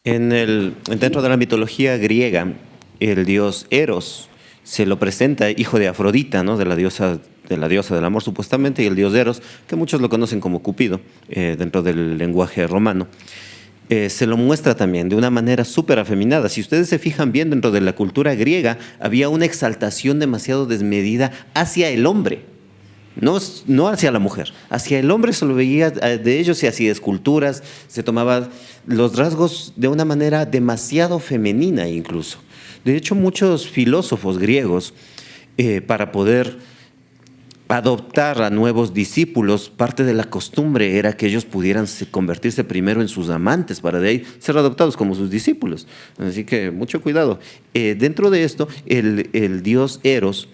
Dentro de la mitología griega, el dios Eros se lo presenta hijo de Afrodita, ¿no? de la diosa del amor supuestamente, y el dios Eros, que muchos lo conocen como Cupido, dentro del lenguaje romano. Se lo muestra también de una manera súper afeminada. Si ustedes se fijan bien, dentro de la cultura griega había una exaltación demasiado desmedida hacia el hombre, no hacia la mujer. Hacia el hombre se lo veía, de ellos se hacía esculturas, se tomaban los rasgos de una manera demasiado femenina incluso. De hecho, muchos filósofos griegos, para poder adoptar a nuevos discípulos, parte de la costumbre era que ellos pudieran convertirse primero en sus amantes para de ahí ser adoptados como sus discípulos. Así que mucho cuidado. Dentro de esto, el dios Eros,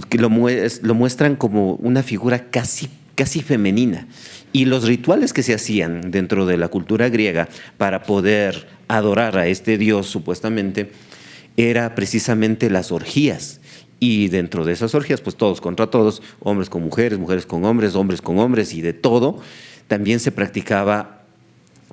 que lo muestran como una figura casi femenina. Y los rituales que se hacían dentro de la cultura griega para poder adorar a este dios supuestamente era precisamente las orgías. Y dentro de esas orgías, pues todos contra todos, hombres con mujeres, mujeres con hombres y de todo. También se practicaba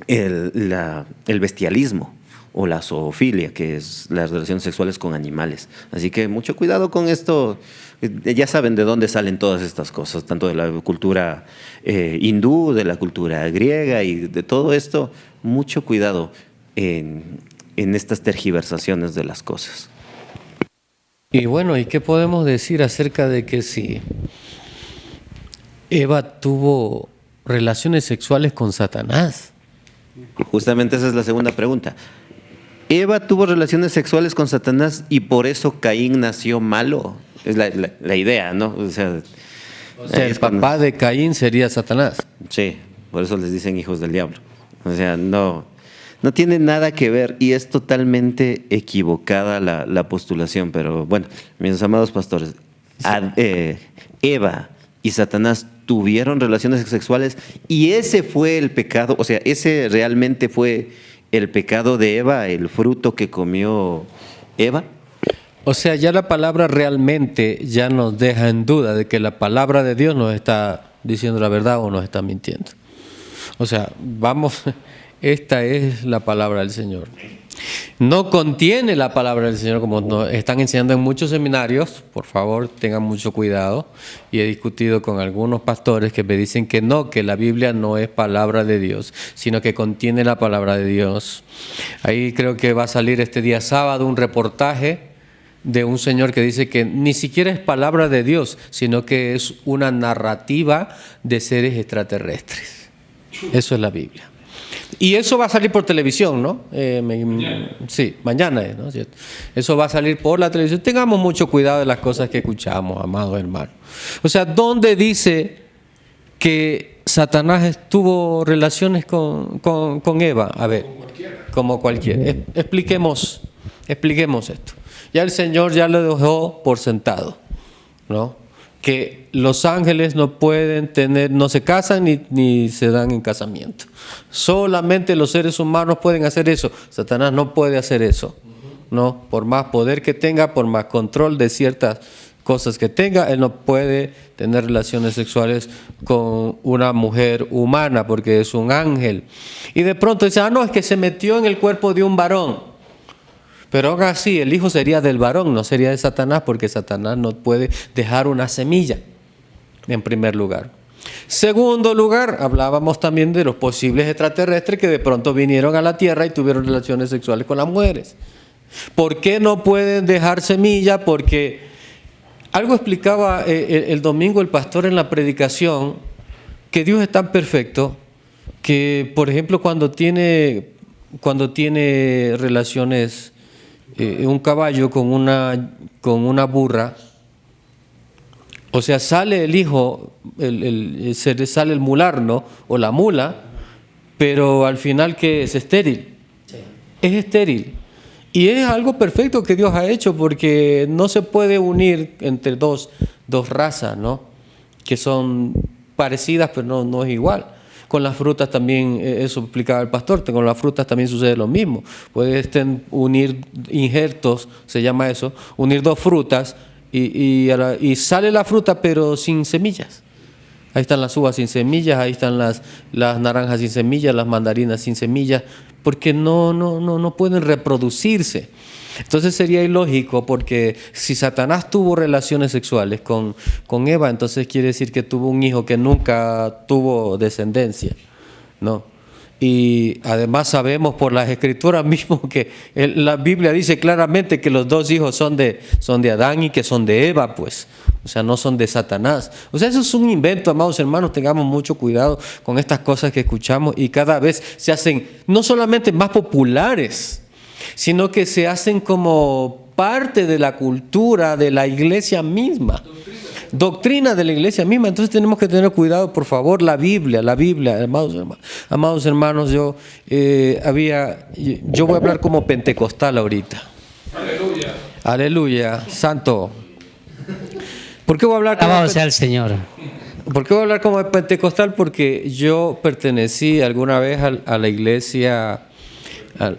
el bestialismo o la zoofilia, que es las relaciones sexuales con animales. Así que mucho cuidado con esto. Ya saben de dónde salen todas estas cosas, tanto de la cultura hindú, de la cultura griega y de todo esto. Mucho cuidado en estas tergiversaciones de las cosas. Y bueno, ¿y qué podemos decir acerca de que si Eva tuvo relaciones sexuales con Satanás? Justamente esa es la segunda pregunta. Eva tuvo relaciones sexuales con Satanás y por eso Caín nació malo. Es la idea, ¿no? O sea, el papá de Caín sería Satanás. Sí, por eso les dicen hijos del diablo. O sea, no tiene nada que ver y es totalmente equivocada la postulación. Pero bueno, mis amados pastores, Eva y Satanás tuvieron relaciones sexuales y ese fue el pecado, o sea, ese realmente fue el pecado de Eva, el fruto que comió Eva. O sea, ya la palabra realmente ya nos deja en duda de que la palabra de Dios nos está diciendo la verdad o nos está mintiendo. O sea, esta es la palabra del Señor. No contiene la palabra del Señor como nos están enseñando en muchos seminarios. Por favor, tengan mucho cuidado. Y he discutido con algunos pastores que me dicen que no, que la Biblia no es palabra de Dios, sino que contiene la palabra de Dios. Ahí creo que va a salir este día sábado un reportaje de un señor que dice que ni siquiera es palabra de Dios, sino que es una narrativa de seres extraterrestres. Eso es la Biblia. Y eso va a salir por televisión, ¿no? Sí, mañana es, ¿no? ¿Cierto? Eso va a salir por la televisión. Tengamos mucho cuidado de las cosas que escuchamos, amados hermanos. O sea, ¿dónde dice que Satanás tuvo relaciones con Eva? A ver, como cualquiera. Expliquemos esto. Ya el Señor ya lo dejó por sentado, ¿no? que los ángeles no pueden tener, no se casan ni se dan en casamiento. Solamente los seres humanos pueden hacer eso. Satanás no puede hacer eso, ¿no? Por más poder que tenga, por más control de ciertas cosas que tenga, él no puede tener relaciones sexuales con una mujer humana porque es un ángel. Y de pronto dice, no, es que se metió en el cuerpo de un varón. Pero aún así, el hijo sería del varón, no sería de Satanás, porque Satanás no puede dejar una semilla, en primer lugar. Segundo lugar, hablábamos también de los posibles extraterrestres que de pronto vinieron a la tierra y tuvieron relaciones sexuales con las mujeres. ¿Por qué no pueden dejar semilla? Porque algo explicaba el domingo el pastor en la predicación, que Dios es tan perfecto que, por ejemplo, cuando tiene relaciones un caballo con una burra, o sea, sale el hijo, se le sale el mular, ¿no? O la mula, pero al final que es estéril. Sí. Es estéril. Y es algo perfecto que Dios ha hecho, porque no se puede unir entre dos razas, ¿no? Que son parecidas, pero no es igual. Con las frutas también, eso explicaba el pastor, con las frutas también sucede lo mismo. Puedes unir injertos, se llama eso, unir dos frutas y sale la fruta pero sin semillas. Ahí están las uvas sin semillas, ahí están las naranjas sin semillas, las mandarinas sin semillas, porque no pueden reproducirse. Entonces sería ilógico, porque si Satanás tuvo relaciones sexuales con Eva, entonces quiere decir que tuvo un hijo que nunca tuvo descendencia, ¿no? Y además sabemos por las escrituras mismo que la Biblia dice claramente que los dos hijos son de Adán y que son de Eva, pues. O sea, no son de Satanás. O sea, eso es un invento, amados hermanos. Tengamos mucho cuidado con estas cosas que escuchamos y cada vez se hacen no solamente más populares, sino que se hacen como parte de la cultura de la iglesia misma. Doctrina de la iglesia misma. Entonces tenemos que tener cuidado, por favor. La Biblia, amados hermanos, yo voy a hablar como pentecostal ahorita. Aleluya. Aleluya, santo. ¿Por qué voy a hablar como alabado sea el Señor? ¿Por qué voy a hablar como pentecostal? Porque yo pertenecí alguna vez a la iglesia, a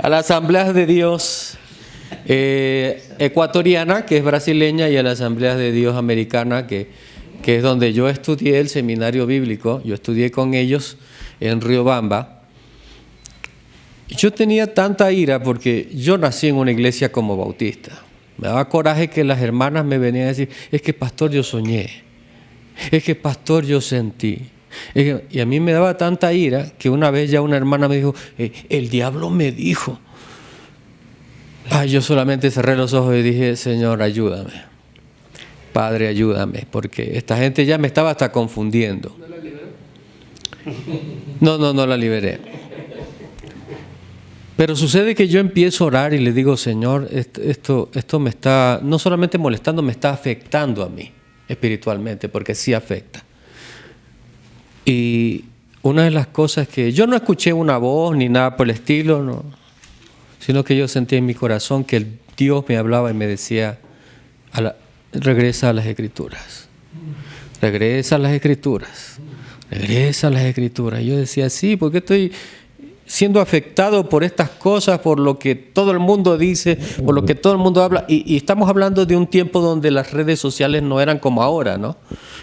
la Asamblea de Dios ecuatoriana, que es brasileña, y a la Asamblea de Dios americana, que es donde yo estudié el seminario bíblico. Yo estudié con ellos en Riobamba. Yo tenía tanta ira porque yo nací en una iglesia como bautista. Me daba coraje que las hermanas me venían a decir, es que pastor yo soñé, es que pastor yo sentí. Y a mí me daba tanta ira que una vez ya una hermana me dijo, el diablo me dijo. Yo solamente cerré los ojos y dije, Señor, ayúdame. Padre, ayúdame, porque esta gente ya me estaba hasta confundiendo. ¿No la liberó? No la liberé. Pero sucede que yo empiezo a orar y le digo, Señor, esto me está no solamente molestando, me está afectando a mí espiritualmente, porque sí afecta. Y una de las cosas que yo no escuché una voz ni nada por el estilo, no, sino que yo sentí en mi corazón que el Dios me hablaba y me decía, regresa a las Escrituras, regresa a las Escrituras, regresa a las Escrituras. Y yo decía, sí, porque estoy siendo afectado por estas cosas, por lo que todo el mundo dice, por lo que todo el mundo habla. Y estamos hablando de un tiempo donde las redes sociales no eran como ahora, ¿no?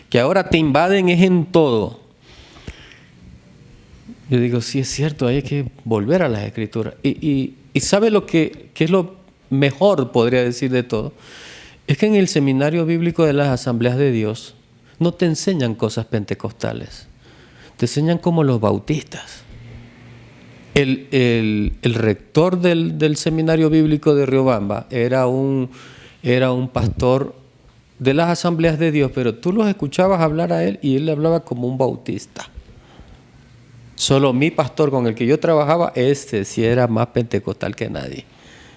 Que ahora te invaden es en todo. Yo digo, sí, es cierto, hay que volver a las Escrituras. Y ¿sabe lo que es lo mejor, podría decir, de todo? Es que en el seminario bíblico de las Asambleas de Dios no te enseñan cosas pentecostales, te enseñan como los bautistas. El rector del seminario bíblico de Riobamba era un pastor de las Asambleas de Dios, pero tú los escuchabas hablar a él y él hablaba como un bautista. Solo mi pastor con el que yo trabajaba, sí era más pentecostal que nadie.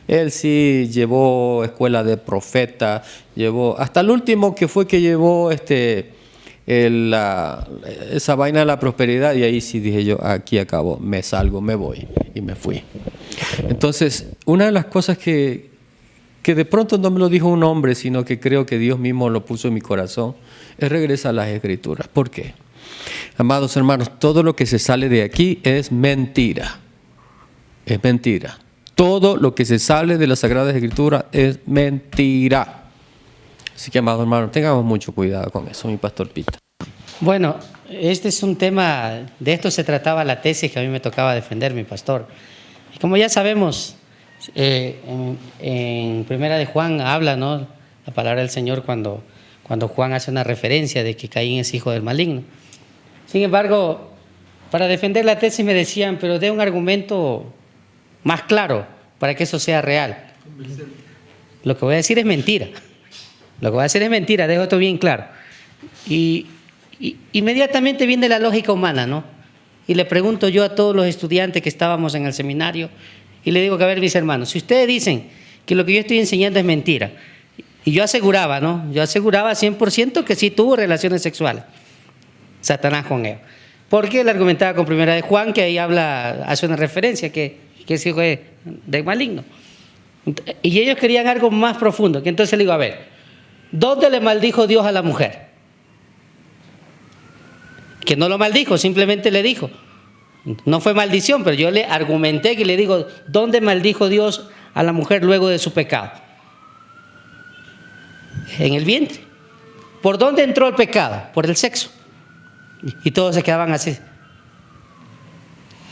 Él sí llevó escuela de profeta, llevó hasta el último que llevó esa vaina de la prosperidad, y ahí sí dije yo, aquí acabó, me salgo, me voy, y me fui. Entonces, una de las cosas que que de pronto no me lo dijo un hombre, sino que creo que Dios mismo lo puso en mi corazón, es regresar a las Escrituras. ¿Por qué? Amados hermanos, todo lo que se sale de aquí es mentira. Es mentira. Todo lo que se sale de las Sagradas Escrituras es mentira. Así que, amados hermanos, tengamos mucho cuidado con eso, mi pastor Pita. Bueno, este es un tema, de esto se trataba la tesis que a mí me tocaba defender, mi pastor. Y como ya sabemos, en Primera de Juan habla, ¿no?, la palabra del Señor cuando Juan hace una referencia de que Caín es hijo del maligno. Sin embargo, para defender la tesis me decían, pero dé un argumento más claro para que eso sea real. Lo que voy a decir es mentira. Lo que voy a decir es mentira, dejo esto bien claro. Y inmediatamente viene la lógica humana, ¿no? Y le pregunto yo a todos los estudiantes que estábamos en el seminario, y le digo que, a ver, mis hermanos, si ustedes dicen que lo que yo estoy enseñando es mentira, y yo aseguraba, ¿no? Yo aseguraba 100% que sí tuvo relaciones sexuales, Satanás con Eva. Porque él argumentaba con Primera de Juan, que ahí hace una referencia, que es hijo del maligno. Y ellos querían algo más profundo, que entonces le digo, a ver, ¿dónde le maldijo Dios a la mujer? Que no lo maldijo, simplemente le dijo. No fue maldición, pero yo le argumenté que le digo, ¿dónde maldijo Dios a la mujer luego de su pecado? En el vientre. ¿Por dónde entró el pecado? Por el sexo. Y todos se quedaban así.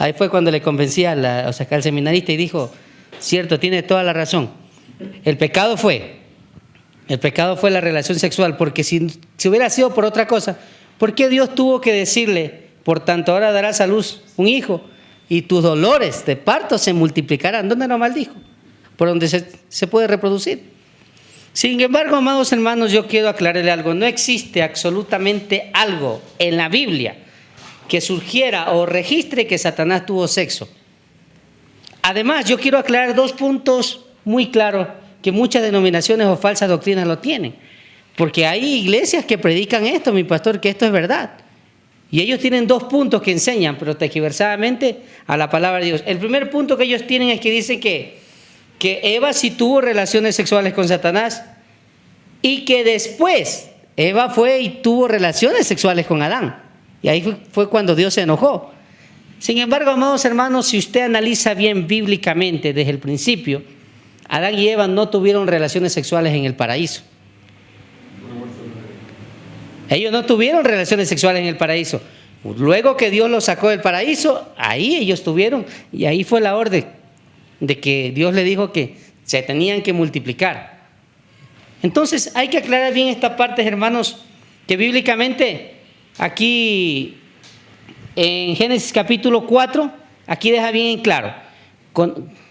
Ahí fue cuando le convencí al seminarista y dijo, cierto, tiene toda la razón. El pecado fue la relación sexual, porque si hubiera sido por otra cosa, ¿por qué Dios tuvo que decirle, por tanto ahora darás a luz un hijo y tus dolores de parto se multiplicarán? ¿Dónde lo maldijo? Por donde se puede reproducir. Sin embargo, amados hermanos, yo quiero aclararle algo. No existe absolutamente algo en la Biblia que surgiera o registre que Satanás tuvo sexo. Además, yo quiero aclarar dos puntos muy claros que muchas denominaciones o falsas doctrinas lo tienen. Porque hay iglesias que predican esto, mi pastor, que esto es verdad. Y ellos tienen dos puntos que enseñan, pero tergiversadamente, a la palabra de Dios. El primer punto que ellos tienen es que dicen que Eva sí tuvo relaciones sexuales con Satanás y que después Eva fue y tuvo relaciones sexuales con Adán. Y ahí fue cuando Dios se enojó. Sin embargo, amados hermanos, si usted analiza bien bíblicamente desde el principio, Adán y Eva no tuvieron relaciones sexuales en el paraíso. Ellos no tuvieron relaciones sexuales en el paraíso. Luego que Dios los sacó del paraíso, ahí ellos tuvieron, y ahí fue la orden de que Dios le dijo que se tenían que multiplicar. Entonces hay que aclarar bien esta parte, hermanos, que bíblicamente aquí en Génesis capítulo 4, aquí deja bien claro,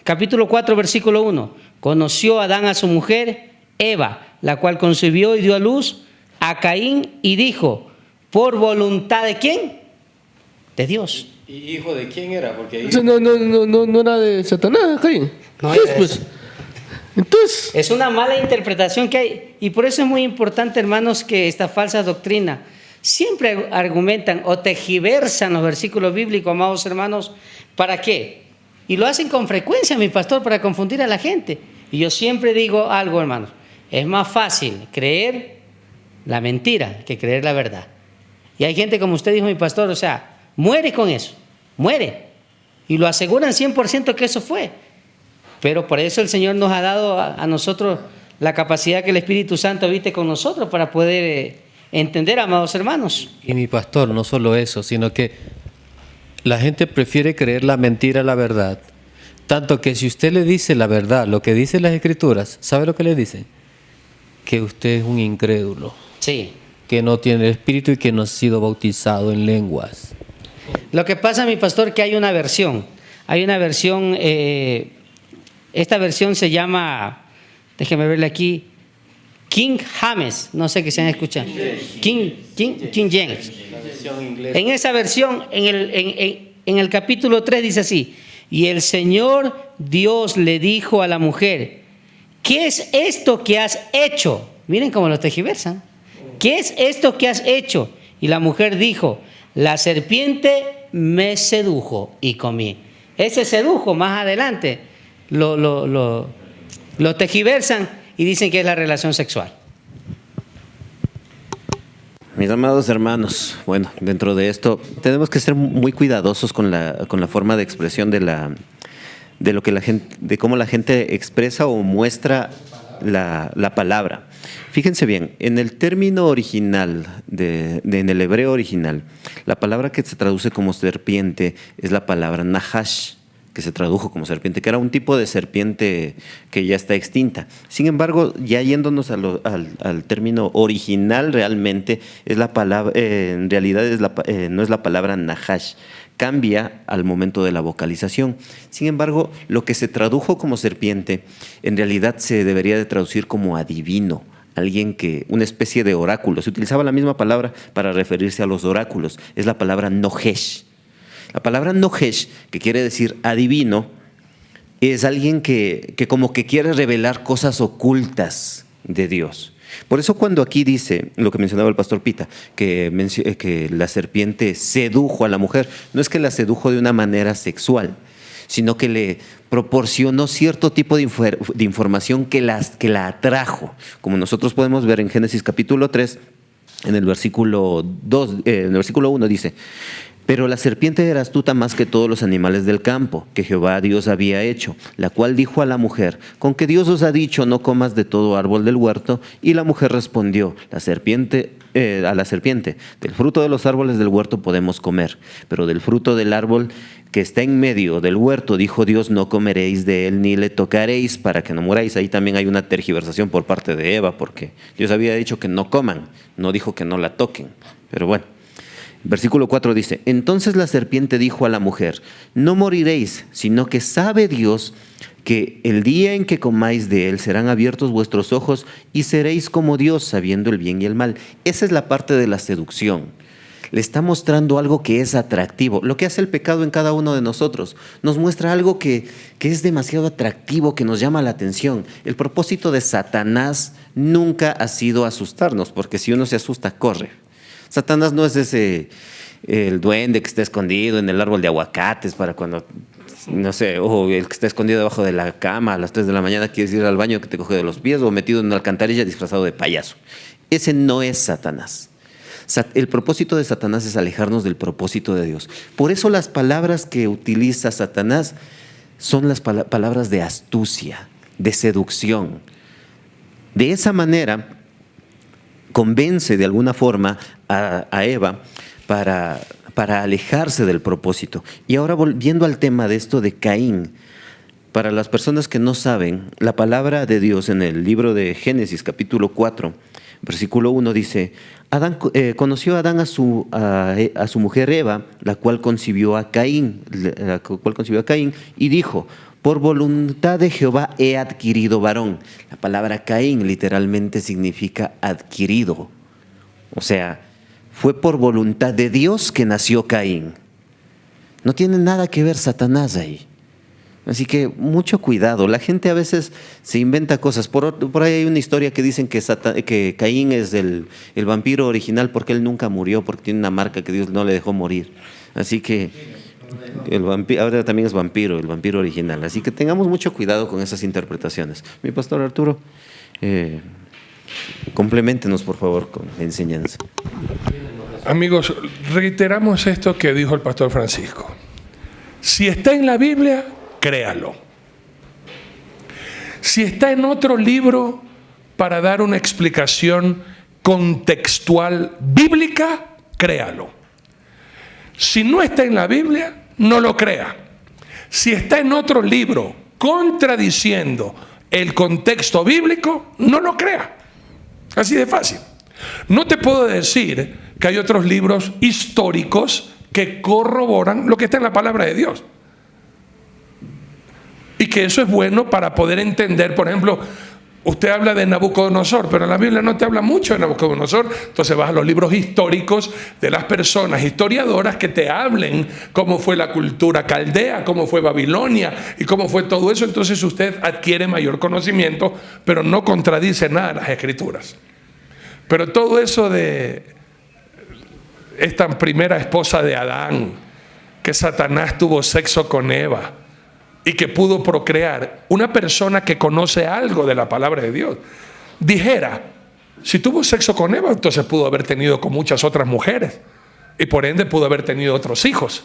capítulo 4 versículo 1, conoció Adán a su mujer Eva, la cual concibió y dio a luz a Caín y dijo, ¿por voluntad de quién? De Dios. ¿Y hijo de quién era? Porque Eso no era de Satanás, Caín. No ¿Qué era es, pues? Entonces, Es una mala interpretación que hay, y por eso es muy importante, hermanos, que esta falsa doctrina siempre argumentan o tergiversan los versículos bíblicos, amados hermanos. ¿Para qué? Y lo hacen con frecuencia, mi pastor, para confundir a la gente. Y yo siempre digo algo, hermanos, es más fácil creer la mentira que creer la verdad. Y hay gente, como usted dijo, mi pastor, o sea, muere con eso, muere. Y lo aseguran 100% que eso fue. Pero por eso el Señor nos ha dado a nosotros la capacidad que el Espíritu Santo habite con nosotros para poder entender, amados hermanos. Y mi pastor, no solo eso, sino que la gente prefiere creer la mentira a la verdad. Tanto que si usted le dice la verdad, lo que dicen las Escrituras, ¿sabe lo que le dicen? Que usted es un incrédulo. Sí. Que no tiene el Espíritu y que no ha sido bautizado en lenguas. Lo que pasa, mi pastor, que hay una versión. Hay una versión, esta versión se llama, déjeme verle aquí, King James, no sé qué se han escuchado. King James. En esa versión, en el capítulo 3 dice así, y el Señor Dios le dijo a la mujer, ¿qué es esto que has hecho? Miren cómo lo tergiversan. ¿Qué es esto que has hecho? Y la mujer dijo, la serpiente me sedujo y comí. Ese sedujo más adelante lo lo tergiversan y dicen que es la relación sexual. Mis amados hermanos, bueno, dentro de esto tenemos que ser muy cuidadosos con la forma de expresión de lo que la gente, de cómo la gente expresa o muestra la palabra. Fíjense bien, en el término original, en el hebreo original, la palabra que se traduce como serpiente es la palabra nahash, que se tradujo como serpiente, que era un tipo de serpiente que ya está extinta. Sin embargo, ya yéndonos al término original, realmente es la palabra, en realidad no es la palabra nahash, cambia al momento de la vocalización. Sin embargo, lo que se tradujo como serpiente, en realidad se debería de traducir como adivino, una especie de oráculo. Se utilizaba la misma palabra para referirse a los oráculos, es la palabra nohesh. La palabra nohesh, que quiere decir adivino, es alguien que como que quiere revelar cosas ocultas de Dios. Por eso cuando aquí dice, lo que mencionaba el pastor Pita, que la serpiente sedujo a la mujer, no es que la sedujo de una manera sexual, sino que le proporcionó cierto tipo de información que la atrajo. Como nosotros podemos ver en Génesis capítulo 3, en el versículo 1 dice: pero la serpiente era astuta más que todos los animales del campo que Jehová Dios había hecho, la cual dijo a la mujer: con que Dios os ha dicho, no comas de todo árbol del huerto. Y la mujer respondió a la serpiente: del fruto de los árboles del huerto podemos comer, pero del fruto del árbol que está en medio del huerto, dijo Dios, no comeréis de él ni le tocaréis para que no muráis. Ahí también hay una tergiversación por parte de Eva, porque Dios había dicho que no coman, no dijo que no la toquen. Pero bueno, versículo 4 dice: entonces la serpiente dijo a la mujer: no moriréis, sino que sabe Dios que el día en que comáis de él serán abiertos vuestros ojos y seréis como Dios, sabiendo el bien y el mal. Esa es la parte de la seducción. Le está mostrando algo que es atractivo. Lo que hace el pecado en cada uno de nosotros, nos muestra algo que es demasiado atractivo, que nos llama la atención. El propósito de Satanás nunca ha sido asustarnos, porque si uno se asusta, corre. Satanás no es el duende que está escondido en el árbol de aguacates para cuando, no sé, o el que está escondido debajo de la cama a las 3 de la mañana, quieres ir al baño que te coge de los pies, o metido en una alcantarilla disfrazado de payaso. Ese no es Satanás. El propósito de Satanás es alejarnos del propósito de Dios. Por eso las palabras que utiliza Satanás son las palabras de astucia, de seducción. De esa manera convence de alguna forma a Eva para alejarse del propósito. Y ahora volviendo al tema de esto de Caín, para las personas que no saben, la palabra de Dios en el libro de Génesis capítulo 4, versículo 1 dice: conoció a Adán a su mujer Eva, la cual concibió a Caín, y dijo: por voluntad de Jehová he adquirido varón. La palabra Caín literalmente significa adquirido. O sea, fue por voluntad de Dios que nació Caín. No tiene nada que ver Satanás ahí. Así que mucho cuidado. La gente a veces se inventa cosas. Por ahí hay una historia que dicen que Caín es el vampiro original porque él nunca murió, porque tiene una marca que Dios no le dejó morir. Así que ahora también es vampiro, el vampiro original. Así que tengamos mucho cuidado con esas interpretaciones. Mi pastor Arturo, compleméntenos por favor con la enseñanza. Amigos, reiteramos esto que dijo el pastor Francisco. Si está en la Biblia, créalo. Si está en otro libro para dar una explicación contextual bíblica, créalo. Si no está en la Biblia, no lo crea. Si está en otro libro contradiciendo el contexto bíblico, no lo crea. Así de fácil. No te puedo decir que hay otros libros históricos que corroboran lo que está en la palabra de Dios. Y que eso es bueno para poder entender, por ejemplo, usted habla de Nabucodonosor, pero en la Biblia no te habla mucho de Nabucodonosor. Entonces vas a los libros históricos de las personas historiadoras que te hablen cómo fue la cultura caldea, cómo fue Babilonia y cómo fue todo eso. Entonces usted adquiere mayor conocimiento, pero no contradice nada de las Escrituras. Pero todo eso de esta primera esposa de Adán, que Satanás tuvo sexo con Eva, y que pudo procrear, una persona que conoce algo de la palabra de Dios, dijera, si tuvo sexo con Eva, entonces pudo haber tenido con muchas otras mujeres y por ende pudo haber tenido otros hijos.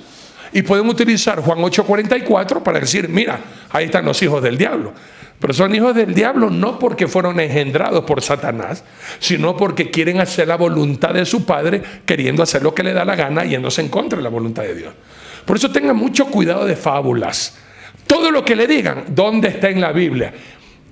Y pueden utilizar Juan 8:44 para decir, mira, ahí están los hijos del diablo. Pero son hijos del diablo no porque fueron engendrados por Satanás, sino porque quieren hacer la voluntad de su padre, queriendo hacer lo que le da la gana, yéndose en contra de la voluntad de Dios. Por eso tengan mucho cuidado de fábulas. Todo lo que le digan, ¿dónde está en la Biblia?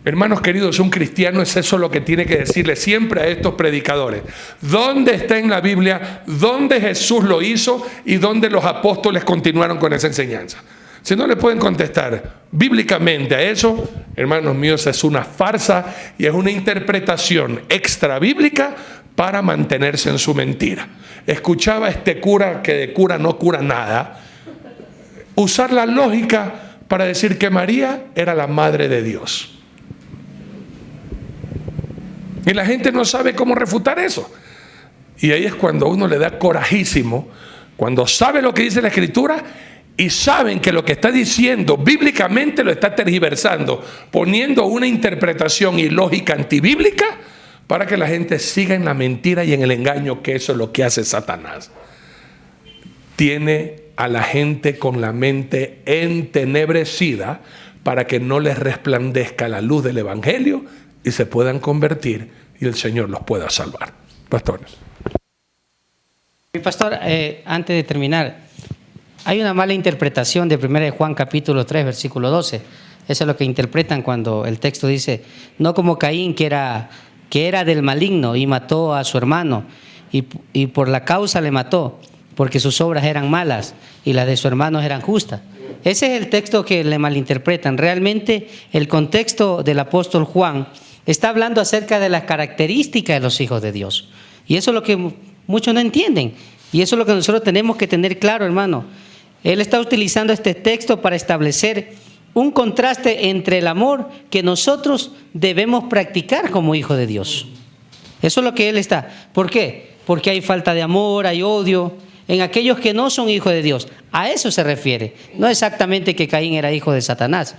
Hermanos queridos, un cristiano es eso lo que tiene que decirle siempre a estos predicadores. ¿Dónde está en la Biblia? ¿Dónde Jesús lo hizo? ¿Y dónde los apóstoles continuaron con esa enseñanza? Si no le pueden contestar bíblicamente a eso, hermanos míos, es una farsa y es una interpretación extra bíblica para mantenerse en su mentira. Escuchaba a este cura que de cura no cura nada, usar la lógica para decir que María era la madre de Dios. Y la gente no sabe cómo refutar eso. Y ahí es cuando uno le da corajísimo, cuando sabe lo que dice la Escritura y saben que lo que está diciendo bíblicamente lo está tergiversando, poniendo una interpretación ilógica antibíblica para que la gente siga en la mentira y en el engaño, que eso es lo que hace Satanás. Tiene a la gente con la mente entenebrecida para que no les resplandezca la luz del Evangelio y se puedan convertir y el Señor los pueda salvar. Pastores. Mi pastor, antes de terminar, hay una mala interpretación de 1 de Juan capítulo 3, versículo 12. Eso es lo que interpretan cuando el texto dice, no como Caín que era del maligno y mató a su hermano y por la causa le mató, porque sus obras eran malas y las de su hermano eran justas. Ese es el texto que le malinterpretan. Realmente el contexto del apóstol Juan está hablando acerca de las características de los hijos de Dios. Y eso es lo que muchos no entienden. Y eso es lo que nosotros tenemos que tener claro, hermano. Él está utilizando este texto para establecer un contraste entre el amor que nosotros debemos practicar como hijos de Dios. Eso es lo que él está. ¿Por qué? Porque hay falta de amor, hay odio en aquellos que no son hijos de Dios. A eso se refiere. No exactamente que Caín era hijo de Satanás.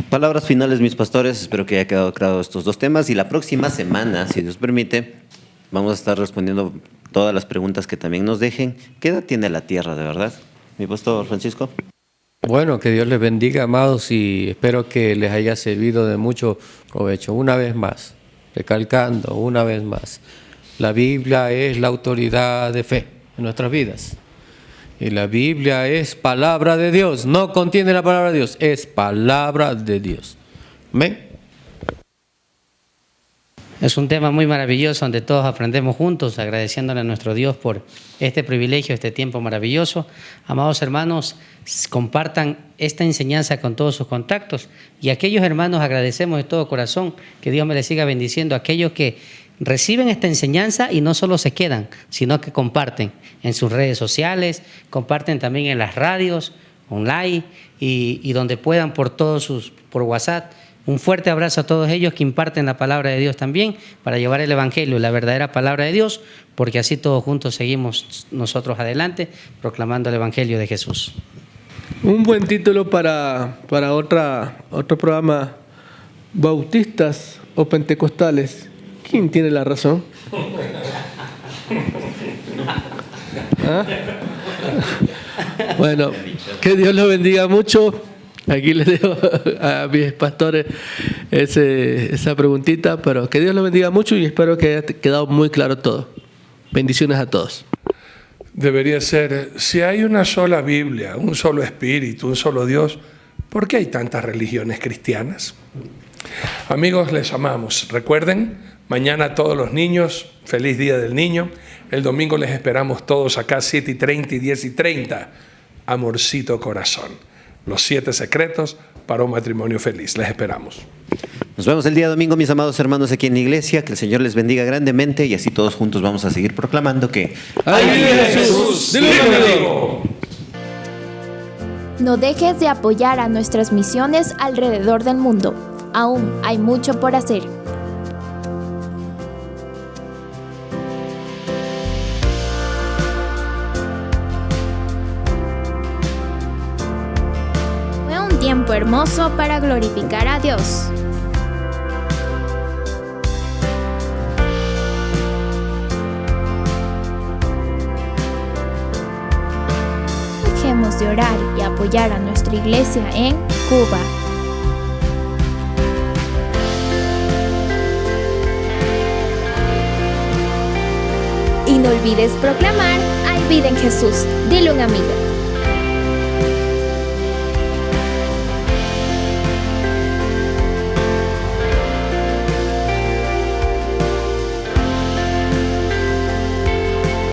Palabras finales, mis pastores. Espero que haya quedado claro estos dos temas. Y la próxima semana, si Dios permite, vamos a estar respondiendo todas las preguntas que también nos dejen. ¿Qué edad tiene la tierra, de verdad? Mi pastor Francisco. Bueno, que Dios les bendiga, amados, y espero que les haya servido de mucho provecho. Una vez más, recalcando, una vez más, la Biblia es la autoridad de fe en nuestras vidas. Y la Biblia es palabra de Dios, no contiene la palabra de Dios, es palabra de Dios. ¿Amén? Es un tema muy maravilloso donde todos aprendemos juntos, agradeciéndole a nuestro Dios por este privilegio, este tiempo maravilloso. Amados hermanos, compartan esta enseñanza con todos sus contactos. Y a aquellos hermanos agradecemos de todo corazón, que Dios me les siga bendiciendo, a aquellos que reciben esta enseñanza y no solo se quedan, sino que comparten en sus redes sociales, comparten también en las radios, online y donde puedan por WhatsApp. Un fuerte abrazo a todos ellos que imparten la palabra de Dios también para llevar el Evangelio, la verdadera palabra de Dios, porque así todos juntos seguimos nosotros adelante proclamando el Evangelio de Jesús. Un buen título para otro programa, bautistas o pentecostales. ¿Quién tiene la razón? ¿Ah? Bueno, que Dios los bendiga mucho. Aquí les dejo a mis pastores esa preguntita, pero que Dios los bendiga mucho y espero que haya quedado muy claro todo. Bendiciones a todos. Debería ser, si hay una sola Biblia, un solo espíritu, un solo Dios, ¿por qué hay tantas religiones cristianas? Amigos, les amamos. Recuerden, mañana todos los niños, feliz Día del Niño. El domingo les esperamos todos acá 7:30 y 10:30. Amorcito corazón. Los 7 secretos para un matrimonio feliz. Les esperamos. Nos vemos el día domingo, mis amados hermanos, aquí en la iglesia. Que el Señor les bendiga grandemente y así todos juntos vamos a seguir proclamando que ¡Ahí viene Jesús! ¡Dilo! No dejes de apoyar a nuestras misiones alrededor del mundo. Aún hay mucho por hacer. tiempo hermoso para glorificar a Dios. Dejemos de orar y apoyar a nuestra iglesia en Cuba. Y no olvides proclamar: hay vida en Jesús. Dile a un amigo.